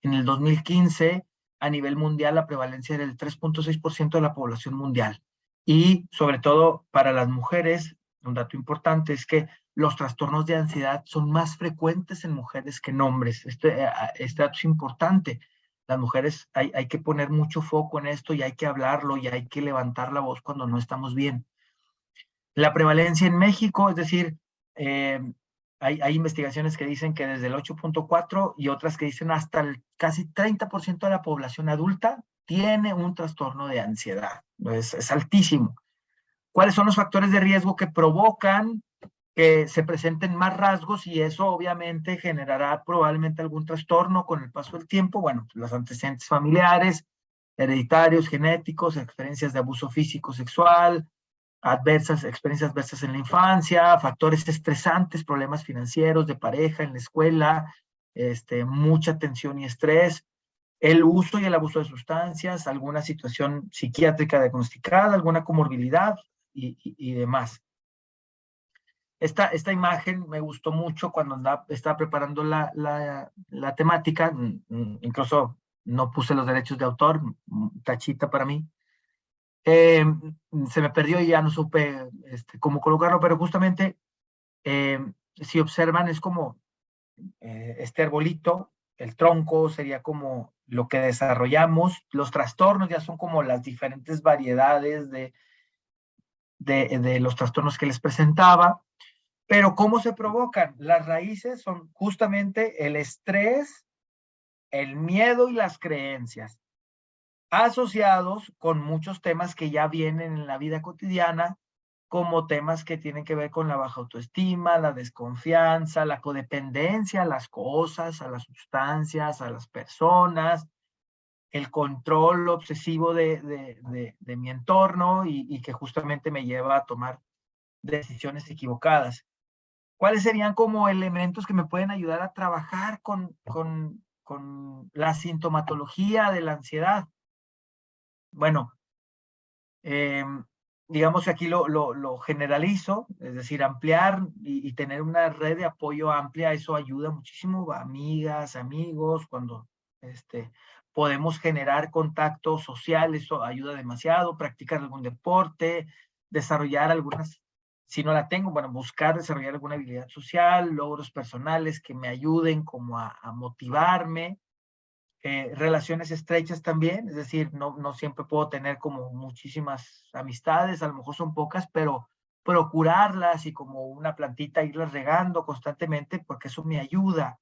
En el 2015, a nivel mundial, la prevalencia era del 3.6% de la población mundial. Y sobre todo para las mujeres, un dato importante es que los trastornos de ansiedad son más frecuentes en mujeres que en hombres. Este dato es importante. Las mujeres hay que poner mucho foco en esto y hay que hablarlo y hay que levantar la voz cuando no estamos bien. La prevalencia en México, es decir, hay investigaciones que dicen que desde el 8.4 y otras que dicen hasta el casi 30% de la población adulta tiene un trastorno de ansiedad. Es altísimo. ¿Cuáles son los factores de riesgo que provocan que se presenten más rasgos y eso obviamente generará probablemente algún trastorno con el paso del tiempo. Bueno, los antecedentes familiares, hereditarios, genéticos, experiencias de abuso físico, sexual, experiencias adversas en la infancia, factores estresantes, problemas financieros, de pareja, en la escuela, mucha tensión y estrés, el uso y el abuso de sustancias, alguna situación psiquiátrica diagnosticada, alguna comorbilidad y demás. Esta imagen me gustó mucho cuando estaba preparando la temática, incluso no puse los derechos de autor, tachita para mí. Se me perdió y ya no supe cómo colocarlo, pero justamente si observan es como este arbolito, el tronco sería como lo que desarrollamos, los trastornos ya son como las diferentes variedades de los trastornos que les presentaba. Pero ¿cómo se provocan? Las raíces son justamente el estrés, el miedo y las creencias, asociados con muchos temas que ya vienen en la vida cotidiana, como temas que tienen que ver con la baja autoestima, la desconfianza, la codependencia a las cosas, a las sustancias, a las personas, el control obsesivo de mi entorno y que justamente me lleva a tomar decisiones equivocadas. ¿Cuáles serían como elementos que me pueden ayudar a trabajar con la sintomatología de la ansiedad? Bueno, digamos que aquí lo generalizo, es decir, ampliar y tener una red de apoyo amplia, eso ayuda muchísimo, amigas, amigos, cuando podemos generar contacto social, eso ayuda demasiado, practicar algún deporte, desarrollar algunas, si no la tengo, bueno, buscar desarrollar alguna habilidad social, logros personales que me ayuden como a motivarme, relaciones estrechas también, es decir, no siempre puedo tener como muchísimas amistades, a lo mejor son pocas, pero procurarlas y como una plantita irlas regando constantemente porque eso me ayuda.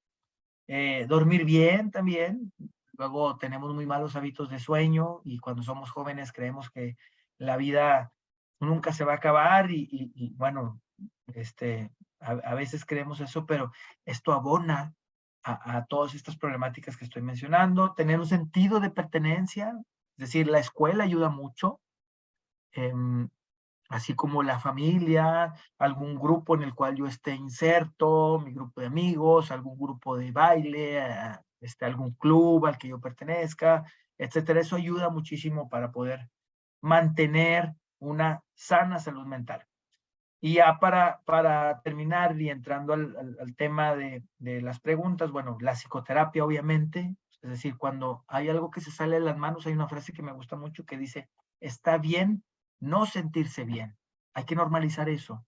Dormir bien también, luego tenemos muy malos hábitos de sueño y cuando somos jóvenes creemos que la vida nunca se va a acabar y bueno, a veces creemos eso, pero esto abona a todas estas problemáticas que estoy mencionando. Tener un sentido de pertenencia, es decir, la escuela ayuda mucho, así como la familia, algún grupo en el cual yo esté inserto, mi grupo de amigos, algún grupo de baile, algún club al que yo pertenezca, etcétera. Eso ayuda muchísimo para poder mantener una sana salud mental. Y ya para terminar y entrando al tema de las preguntas, bueno, la psicoterapia obviamente, es decir, cuando hay algo que se sale de las manos, hay una frase que me gusta mucho que dice, está bien no sentirse bien, hay que normalizar eso.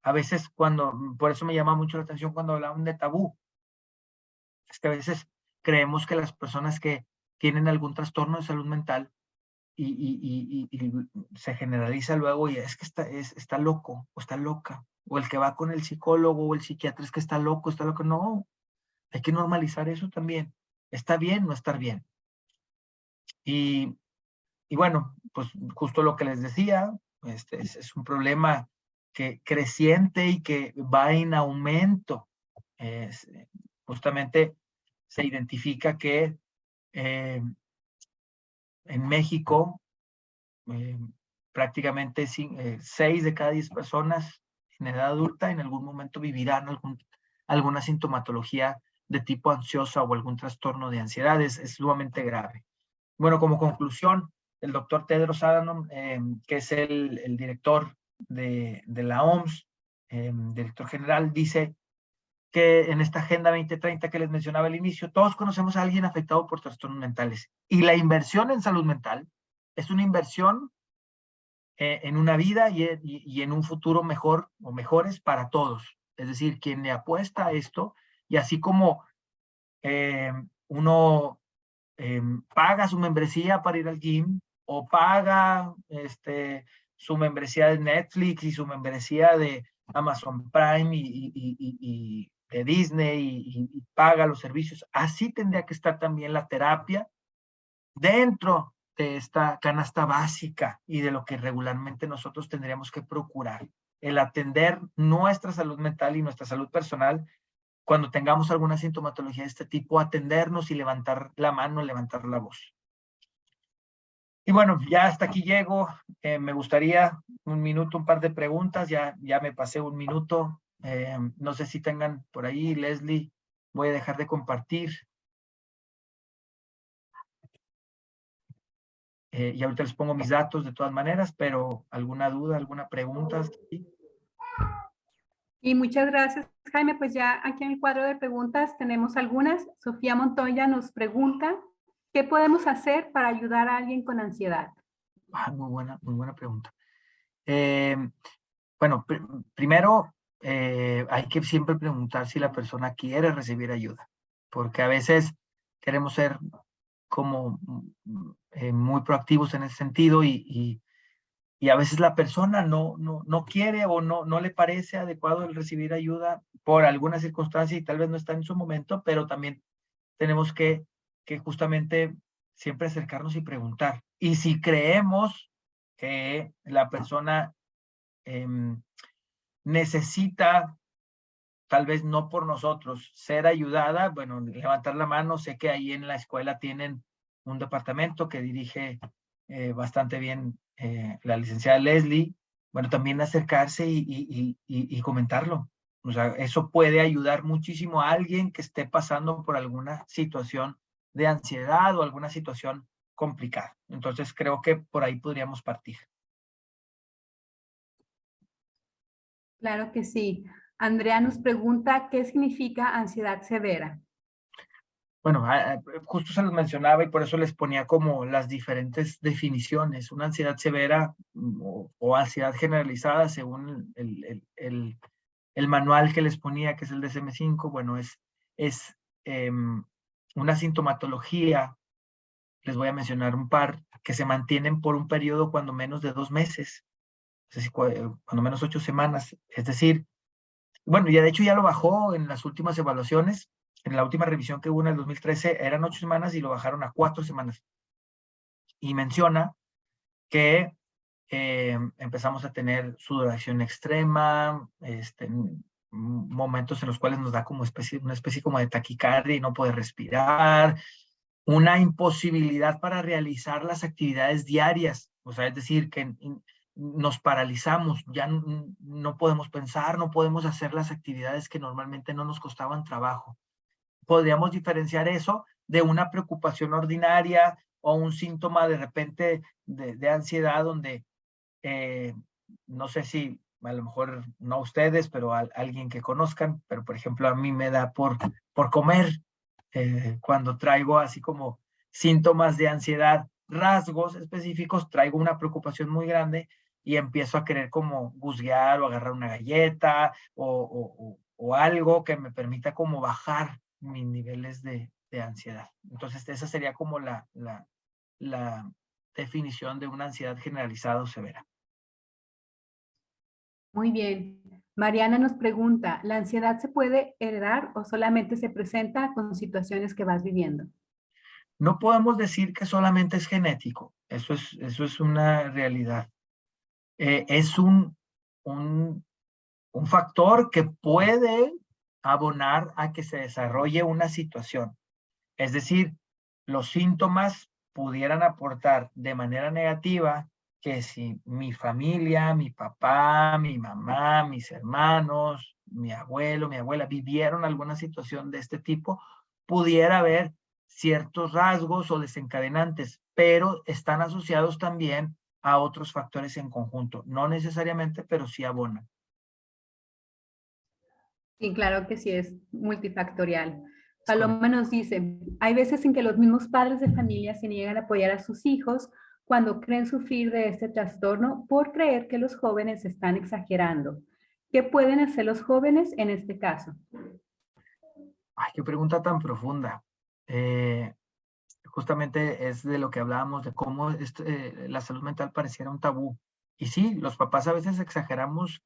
A veces por eso me llama mucho la atención cuando hablaban de tabú, es que a veces creemos que las personas que tienen algún trastorno de salud mental y se generaliza luego y es que está loco o está loca, o el que va con el psicólogo o el psiquiatra es que está loco, no, hay que normalizar eso también, está bien no estar bien. Y bueno, pues justo lo que les decía, es un problema creciente y que va en aumento. Justamente se identifica que en México prácticamente 6 de cada 10 personas en edad adulta en algún momento vivirán alguna sintomatología de tipo ansiosa o algún trastorno de ansiedad. Es sumamente grave. Bueno, como conclusión, el doctor Tedros Adhanom, que es el director de la OMS, director general, dice que en esta Agenda 2030 que les mencionaba al inicio, todos conocemos a alguien afectado por trastornos mentales. Y la inversión en salud mental es una inversión en una vida y en un futuro mejor o mejores para todos. Es decir, quien le apuesta a esto, y así como uno paga su membresía para ir al gym o paga su membresía de Netflix y su membresía de Amazon Prime y de Disney y paga los servicios, así tendría que estar también la terapia dentro de esta canasta básica y de lo que regularmente nosotros tendríamos que procurar. el atender nuestra salud mental y nuestra salud personal. Cuando tengamos alguna sintomatología de este tipo, atendernos y levantar la mano, levantar la voz. Y bueno, ya hasta aquí llego. Me gustaría un minuto, un par de preguntas. Ya me pasé un minuto. No sé si tengan por ahí, Leslie, voy a dejar de compartir. Y ahorita les pongo mis datos de todas maneras, pero ¿alguna duda, alguna pregunta? ¿Sí? Y muchas gracias, Jaime. Pues ya aquí en el cuadro de preguntas tenemos algunas. Sofía Montoya nos pregunta, ¿qué podemos hacer para ayudar a alguien con ansiedad? Muy buena pregunta. Bueno, primero hay que siempre preguntar si la persona quiere recibir ayuda, porque a veces queremos ser como muy proactivos en ese sentido y a veces la persona no quiere o no le parece adecuado el recibir ayuda por alguna circunstancia y tal vez no está en su momento, pero también tenemos que justamente siempre acercarnos y preguntar. Y si creemos que la persona necesita, tal vez no por nosotros, ser ayudada, bueno, levantar la mano. Sé que ahí en la escuela tienen un departamento que dirige bastante bien la licenciada Leslie. Bueno, también acercarse y comentarlo. O sea, eso puede ayudar muchísimo a alguien que esté pasando por alguna situación de ansiedad o alguna situación complicada. Entonces, creo que por ahí podríamos partir. Claro que sí. Andrea nos pregunta, ¿qué significa ansiedad severa? Bueno, justo se los mencionaba y por eso les ponía como las diferentes definiciones. Una ansiedad severa o ansiedad generalizada, según el manual que les ponía, que es el DSM-5, bueno, es una sintomatología. Les voy a mencionar un par que se mantienen por un periodo cuando menos de 2 meses, es decir, cuando menos 8 semanas. Es decir, bueno, ya de hecho ya lo bajó en las últimas evaluaciones. En la última revisión que hubo en el 2013 eran 8 semanas y lo bajaron a 4 semanas. Y menciona que empezamos a tener sudoración extrema, momentos en los cuales nos da como una especie como de taquicardia y no poder respirar, una imposibilidad para realizar las actividades diarias. O sea, es decir, que nos paralizamos, ya no podemos pensar, no podemos hacer las actividades que normalmente no nos costaban trabajo. Podríamos diferenciar eso de una preocupación ordinaria o un síntoma de repente de ansiedad donde, no sé si a lo mejor no ustedes, pero alguien que conozcan, pero por ejemplo a mí me da por comer cuando traigo así como síntomas de ansiedad, rasgos específicos, traigo una preocupación muy grande y empiezo a querer como guzguear o agarrar una galleta o algo que me permita como bajar mis niveles de ansiedad. Entonces, esa sería como la definición de una ansiedad generalizada o severa. Muy bien. Mariana nos pregunta, ¿la ansiedad se puede heredar o solamente se presenta con situaciones que vas viviendo? No podemos decir que solamente es genético, eso es una realidad. Es un factor que puede abonar a que se desarrolle una situación. Es decir, los síntomas pudieran aportar de manera negativa que si mi familia, mi papá, mi mamá, mis hermanos, mi abuelo, mi abuela vivieron alguna situación de este tipo, pudiera haber ciertos rasgos o desencadenantes, pero están asociados también a otros factores en conjunto. No necesariamente, pero sí abonan. Sí, claro que sí, es multifactorial. Es correcto. Paloma nos dice, hay veces en que los mismos padres de familia se niegan a apoyar a sus hijos cuando creen sufrir de este trastorno por creer que los jóvenes están exagerando. ¿Qué pueden hacer los jóvenes en este caso? Ay, qué pregunta tan profunda. Justamente es de lo que hablábamos, de cómo la salud mental pareciera un tabú. Y sí, los papás a veces exageramos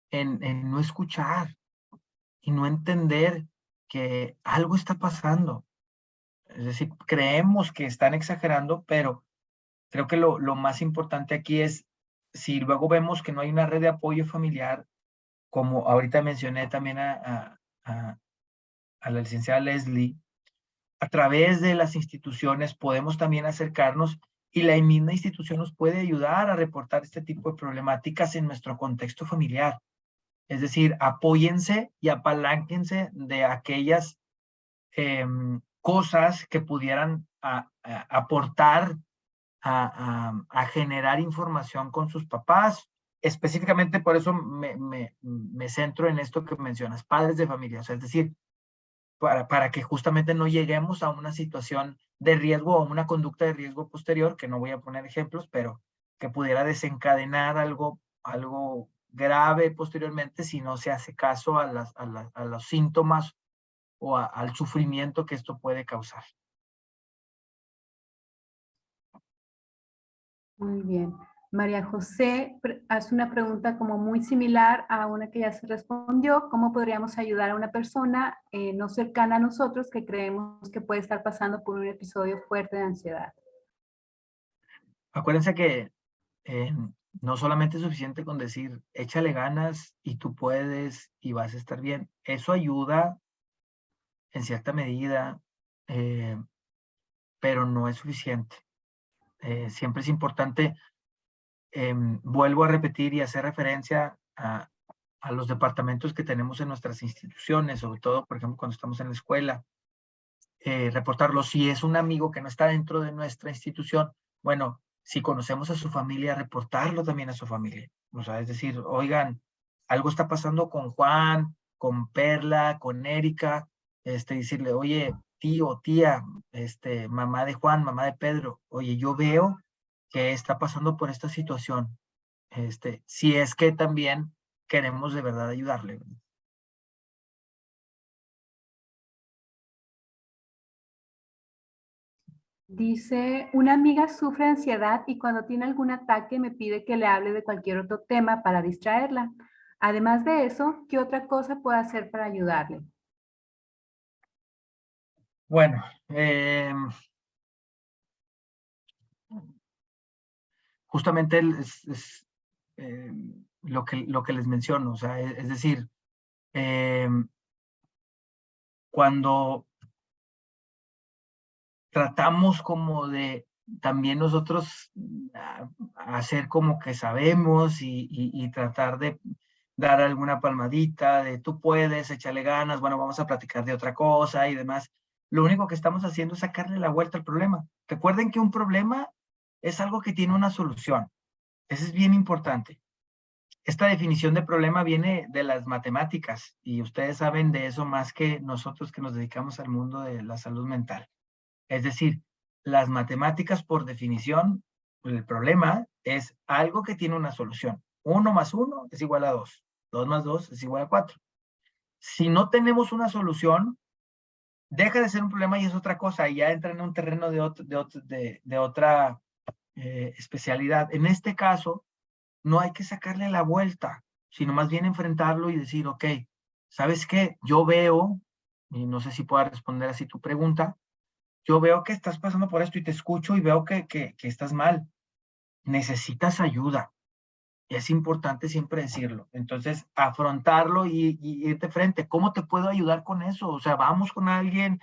en no escuchar y no entender que algo está pasando. Es decir, creemos que están exagerando, pero creo que lo más importante aquí es si luego vemos que no hay una red de apoyo familiar, como ahorita mencioné también a la licenciada Leslie, a través de las instituciones podemos también acercarnos y la misma institución nos puede ayudar a reportar este tipo de problemáticas en nuestro contexto familiar. Es decir, apóyense y apalánquense de aquellas cosas que pudieran aportar a generar información con sus papás. Específicamente por eso me centro en esto que mencionas, padres de familia. O sea, es decir, para que justamente no lleguemos a una situación de riesgo o una conducta de riesgo posterior, que no voy a poner ejemplos, pero que pudiera desencadenar algo grave posteriormente si no se hace caso a los síntomas o al sufrimiento que esto puede causar. Muy bien. María José hace una pregunta como muy similar a una que ya se respondió. ¿Cómo podríamos ayudar a una persona no cercana a nosotros que creemos que puede estar pasando por un episodio fuerte de ansiedad? Acuérdense que no solamente es suficiente con decir, échale ganas y tú puedes y vas a estar bien. Eso ayuda en cierta medida, pero no es suficiente. Siempre es importante, vuelvo a repetir y hacer referencia a los departamentos que tenemos en nuestras instituciones, sobre todo, por ejemplo, cuando estamos en la escuela, reportarlo. Si es un amigo que no está dentro de nuestra institución, bueno, si conocemos a su familia, reportarlo también a su familia. O sea, es decir, oigan, algo está pasando con Juan, con Perla, con Erika, decirle, oye, tío, tía, mamá de Juan, mamá de Pedro, oye, yo veo que está pasando por esta situación. Si es que también queremos de verdad ayudarle. Dice, una amiga sufre ansiedad y cuando tiene algún ataque me pide que le hable de cualquier otro tema para distraerla. Además de eso, ¿qué otra cosa puedo hacer para ayudarle? Bueno, justamente es lo que les menciono, o sea, es decir, cuando tratamos como de también nosotros hacer como que sabemos y tratar de dar alguna palmadita de tú puedes, échale ganas, bueno, vamos a platicar de otra cosa y demás. Lo único que estamos haciendo es sacarle la vuelta al problema. Recuerden que un problema es algo que tiene una solución. Eso es bien importante. Esta definición de problema viene de las matemáticas y ustedes saben de eso más que nosotros que nos dedicamos al mundo de la salud mental. Es decir, las matemáticas por definición, el problema es algo que tiene una solución. 1 más 1 es igual a 2. 2 más 2 es igual a 4. Si no tenemos una solución, deja de ser un problema y es otra cosa. Y ya entra en un terreno de otra especialidad. En este caso, no hay que sacarle la vuelta, sino más bien enfrentarlo y decir, ok, ¿sabes qué? Yo veo, y no sé si pueda responder así tu pregunta, yo veo que estás pasando por esto y te escucho y veo que estás mal. Necesitas ayuda. Es importante siempre decirlo. Entonces, afrontarlo y irte frente. ¿Cómo te puedo ayudar con eso? O sea, vamos con alguien,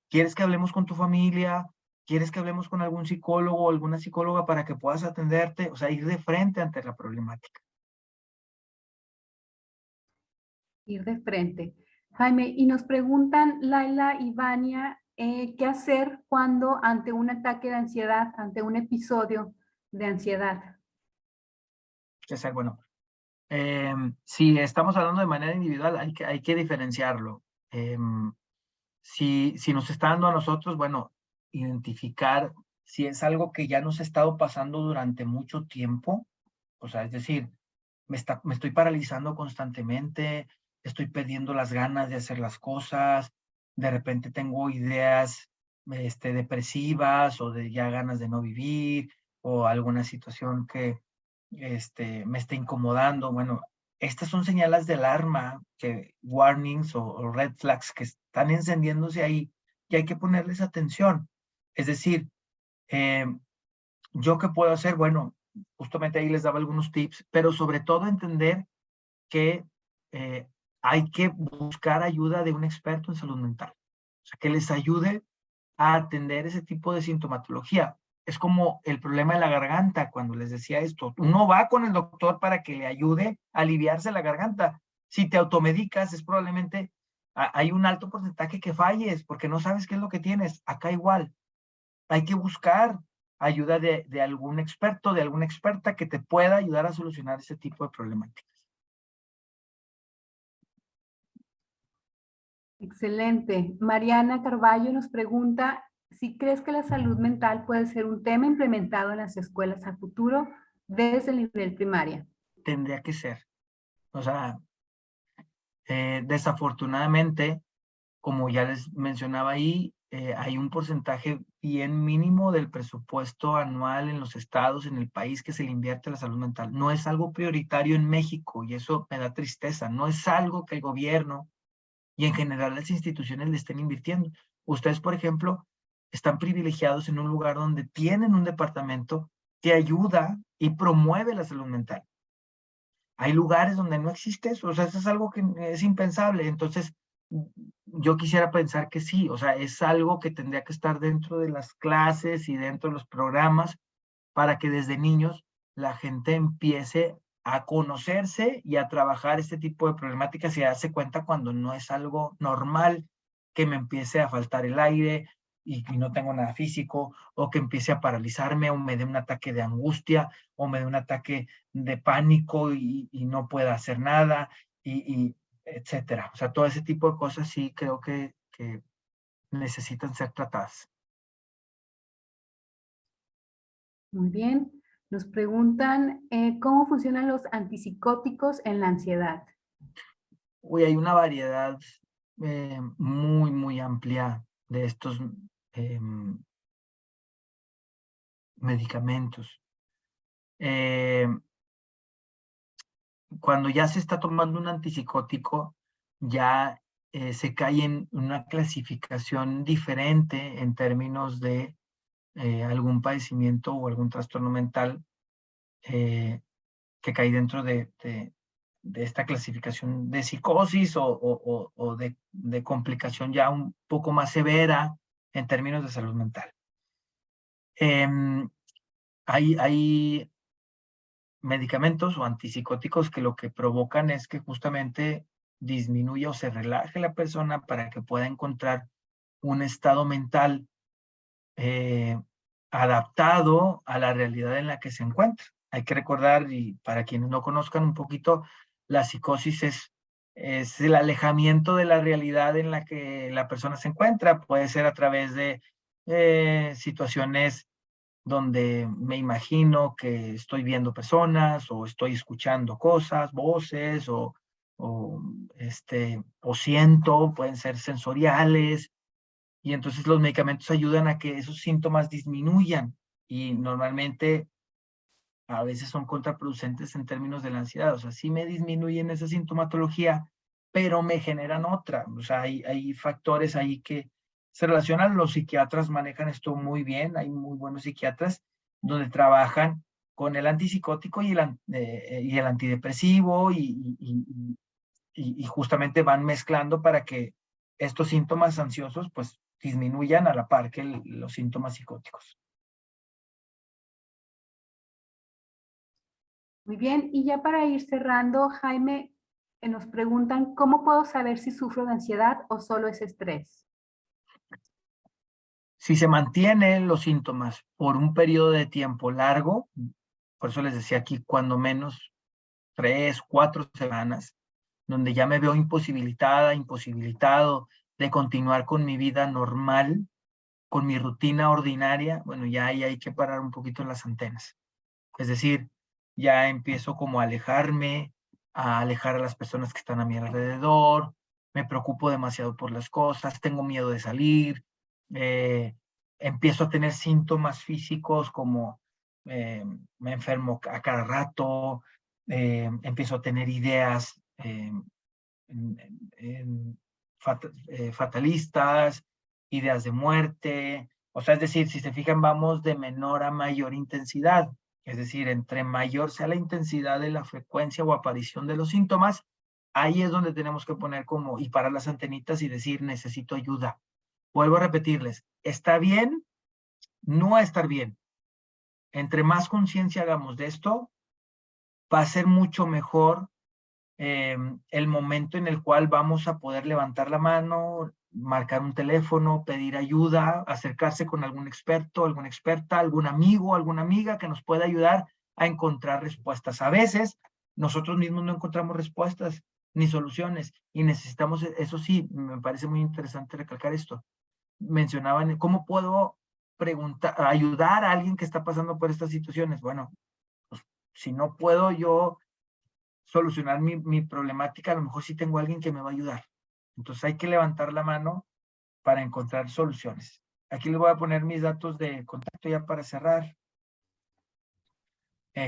¿quieres que hablemos con tu familia? ¿Quieres que hablemos con algún psicólogo o alguna psicóloga para que puedas atenderte? O sea, ir de frente ante la problemática. Ir de frente. Jaime, y nos preguntan Laila y Vania, ¿qué hacer cuando ante un ataque de ansiedad, ante un episodio de ansiedad? O sea, bueno, si estamos hablando de manera individual, hay que diferenciarlo. Si nos está dando a nosotros, bueno, identificar si es algo que ya nos ha estado pasando durante mucho tiempo, o sea, es decir, me estoy paralizando constantemente, estoy perdiendo las ganas de hacer las cosas, de repente tengo ideas depresivas o de ya ganas de no vivir o alguna situación que me está incomodando. Bueno, estas son señales de alarma, warnings o red flags que están encendiéndose ahí y hay que ponerles atención. Es decir, ¿yo qué puedo hacer? Bueno, justamente ahí les daba algunos tips, pero sobre todo entender que hay que buscar ayuda de un experto en salud mental. O sea, que les ayude a atender ese tipo de sintomatología. Es como el problema de la garganta, cuando les decía esto. Uno va con el doctor para que le ayude a aliviarse la garganta. Si te automedicas, es probablemente, hay un alto porcentaje que falles, porque no sabes qué es lo que tienes. Acá igual. Hay que buscar ayuda de algún experto, de alguna experta que te pueda ayudar a solucionar ese tipo de problemáticas. Excelente. Mariana Carballo nos pregunta si crees que la salud mental puede ser un tema implementado en las escuelas a futuro desde el nivel primaria. Tendría que ser. O sea, desafortunadamente, como ya les mencionaba ahí, hay un porcentaje bien mínimo del presupuesto anual en los estados, en el país, que se le invierte a la salud mental. No es algo prioritario en México y eso me da tristeza. No es algo que el gobierno y en general las instituciones le estén invirtiendo. Ustedes, por ejemplo, están privilegiados en un lugar donde tienen un departamento que ayuda y promueve la salud mental. Hay lugares donde no existe eso, o sea, eso es algo que es impensable. Entonces, yo quisiera pensar que sí, o sea, es algo que tendría que estar dentro de las clases y dentro de los programas para que desde niños la gente empiece a conocerse y a trabajar este tipo de problemáticas y a darse cuenta cuando no es algo normal que me empiece a faltar el aire y no tengo nada físico, o que empiece a paralizarme, o me dé un ataque de angustia, o me dé un ataque de pánico y no pueda hacer nada, y etcétera. O sea, todo ese tipo de cosas sí creo que necesitan ser tratadas. Muy bien. Nos preguntan cómo funcionan los antipsicóticos en la ansiedad. Uy, hay una variedad muy, muy amplia de estos medicamentos. Cuando ya se está tomando un antipsicótico, ya se cae en una clasificación diferente en términos de algún padecimiento o algún trastorno mental que cae dentro de esta clasificación de psicosis o de complicación ya un poco más severa en términos de salud mental. Hay medicamentos o antipsicóticos que lo que provocan es que justamente disminuya o se relaje la persona para que pueda encontrar un estado mental adaptado a la realidad en la que se encuentra. Hay que recordar, y para quienes no conozcan un poquito, la psicosis es el alejamiento de la realidad en la que la persona se encuentra. Puede ser a través de situaciones donde me imagino que estoy viendo personas o estoy escuchando cosas, voces o siento, pueden ser sensoriales, y entonces los medicamentos ayudan a que esos síntomas disminuyan y normalmente a veces son contraproducentes en términos de la ansiedad. O sea, sí me disminuyen esa sintomatología, pero me generan otra. O sea, hay factores ahí que se relacionan. Los psiquiatras manejan esto muy bien. Hay muy buenos psiquiatras donde trabajan con el antipsicótico y el antidepresivo y justamente van mezclando para que estos síntomas ansiosos pues disminuyan a la par que los síntomas psicóticos. Muy bien, y ya para ir cerrando, Jaime, nos preguntan, ¿cómo puedo saber si sufro de ansiedad o solo es estrés? Si se mantienen los síntomas por un periodo de tiempo largo, por eso les decía aquí, cuando menos 3, 4 semanas, donde ya me veo imposibilitado de continuar con mi vida normal, con mi rutina ordinaria, bueno, ya ahí hay que parar un poquito las antenas. Es decir, ya empiezo como a alejarme, a alejar a las personas que están a mi alrededor, me preocupo demasiado por las cosas, tengo miedo de salir, empiezo a tener síntomas físicos como me enfermo a cada rato, empiezo a tener ideas fatalistas, ideas de muerte. O sea, es decir, si se fijan, vamos de menor a mayor intensidad. Es decir, entre mayor sea la intensidad de la frecuencia o aparición de los síntomas, ahí es donde tenemos que poner como y parar las antenitas y decir, necesito ayuda. Vuelvo a repetirles, está bien, no va a estar bien. Entre más conciencia hagamos de esto, va a ser mucho mejor el momento en el cual vamos a poder levantar la mano, marcar un teléfono, pedir ayuda, acercarse con algún experto, alguna experta, algún amigo, alguna amiga que nos pueda ayudar a encontrar respuestas. A veces nosotros mismos no encontramos respuestas ni soluciones y necesitamos, eso sí, me parece muy interesante recalcar esto. Mencionaban, ¿cómo puedo ayudar a alguien que está pasando por estas situaciones? Bueno, pues, si no puedo yo solucionar mi problemática, a lo mejor sí tengo a alguien que me va a ayudar. Entonces hay que levantar la mano para encontrar soluciones. Aquí les voy a poner mis datos de contacto ya para cerrar.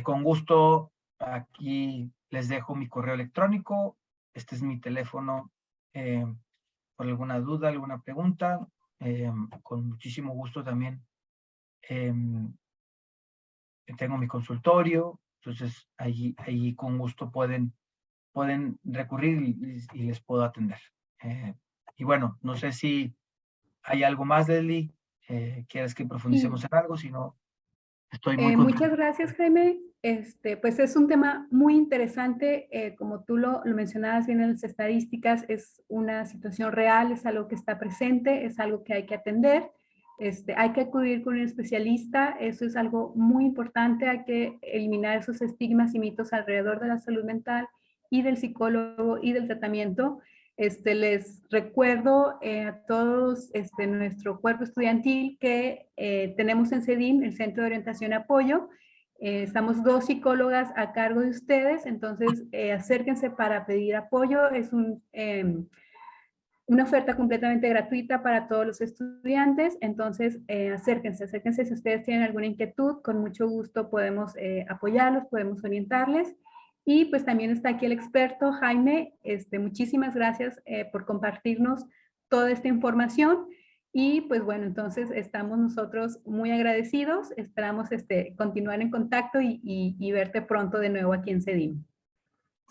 Con gusto, aquí les dejo mi correo electrónico. Este es mi teléfono. Por alguna duda, alguna pregunta, con muchísimo gusto también. Tengo mi consultorio, entonces ahí con gusto pueden recurrir y les puedo atender. Y bueno, no sé si hay algo más, Leslie, quieres que profundicemos en algo, si no, estoy muy contento. Muchas gracias, Jaime. Pues es un tema muy interesante, como tú lo mencionabas bien en las estadísticas, es una situación real, es algo que está presente, es algo que hay que atender. Hay que acudir con un especialista, eso es algo muy importante, hay que eliminar esos estigmas y mitos alrededor de la salud mental y del psicólogo y del tratamiento. Les recuerdo a todos nuestro cuerpo estudiantil que tenemos en CEDIM, el Centro de Orientación y Apoyo. Estamos 2 psicólogas a cargo de ustedes, entonces acérquense para pedir apoyo. Es una oferta completamente gratuita para todos los estudiantes, entonces acérquense si ustedes tienen alguna inquietud, con mucho gusto podemos apoyarlos, podemos orientarles. Y pues también está aquí el experto Jaime, muchísimas gracias por compartirnos toda esta información. Y pues bueno, entonces estamos nosotros muy agradecidos, esperamos continuar en contacto y verte pronto de nuevo aquí en CEDIM.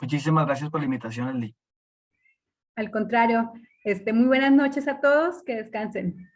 Muchísimas gracias por la invitación, Leslie. Al contrario, muy buenas noches a todos, que descansen.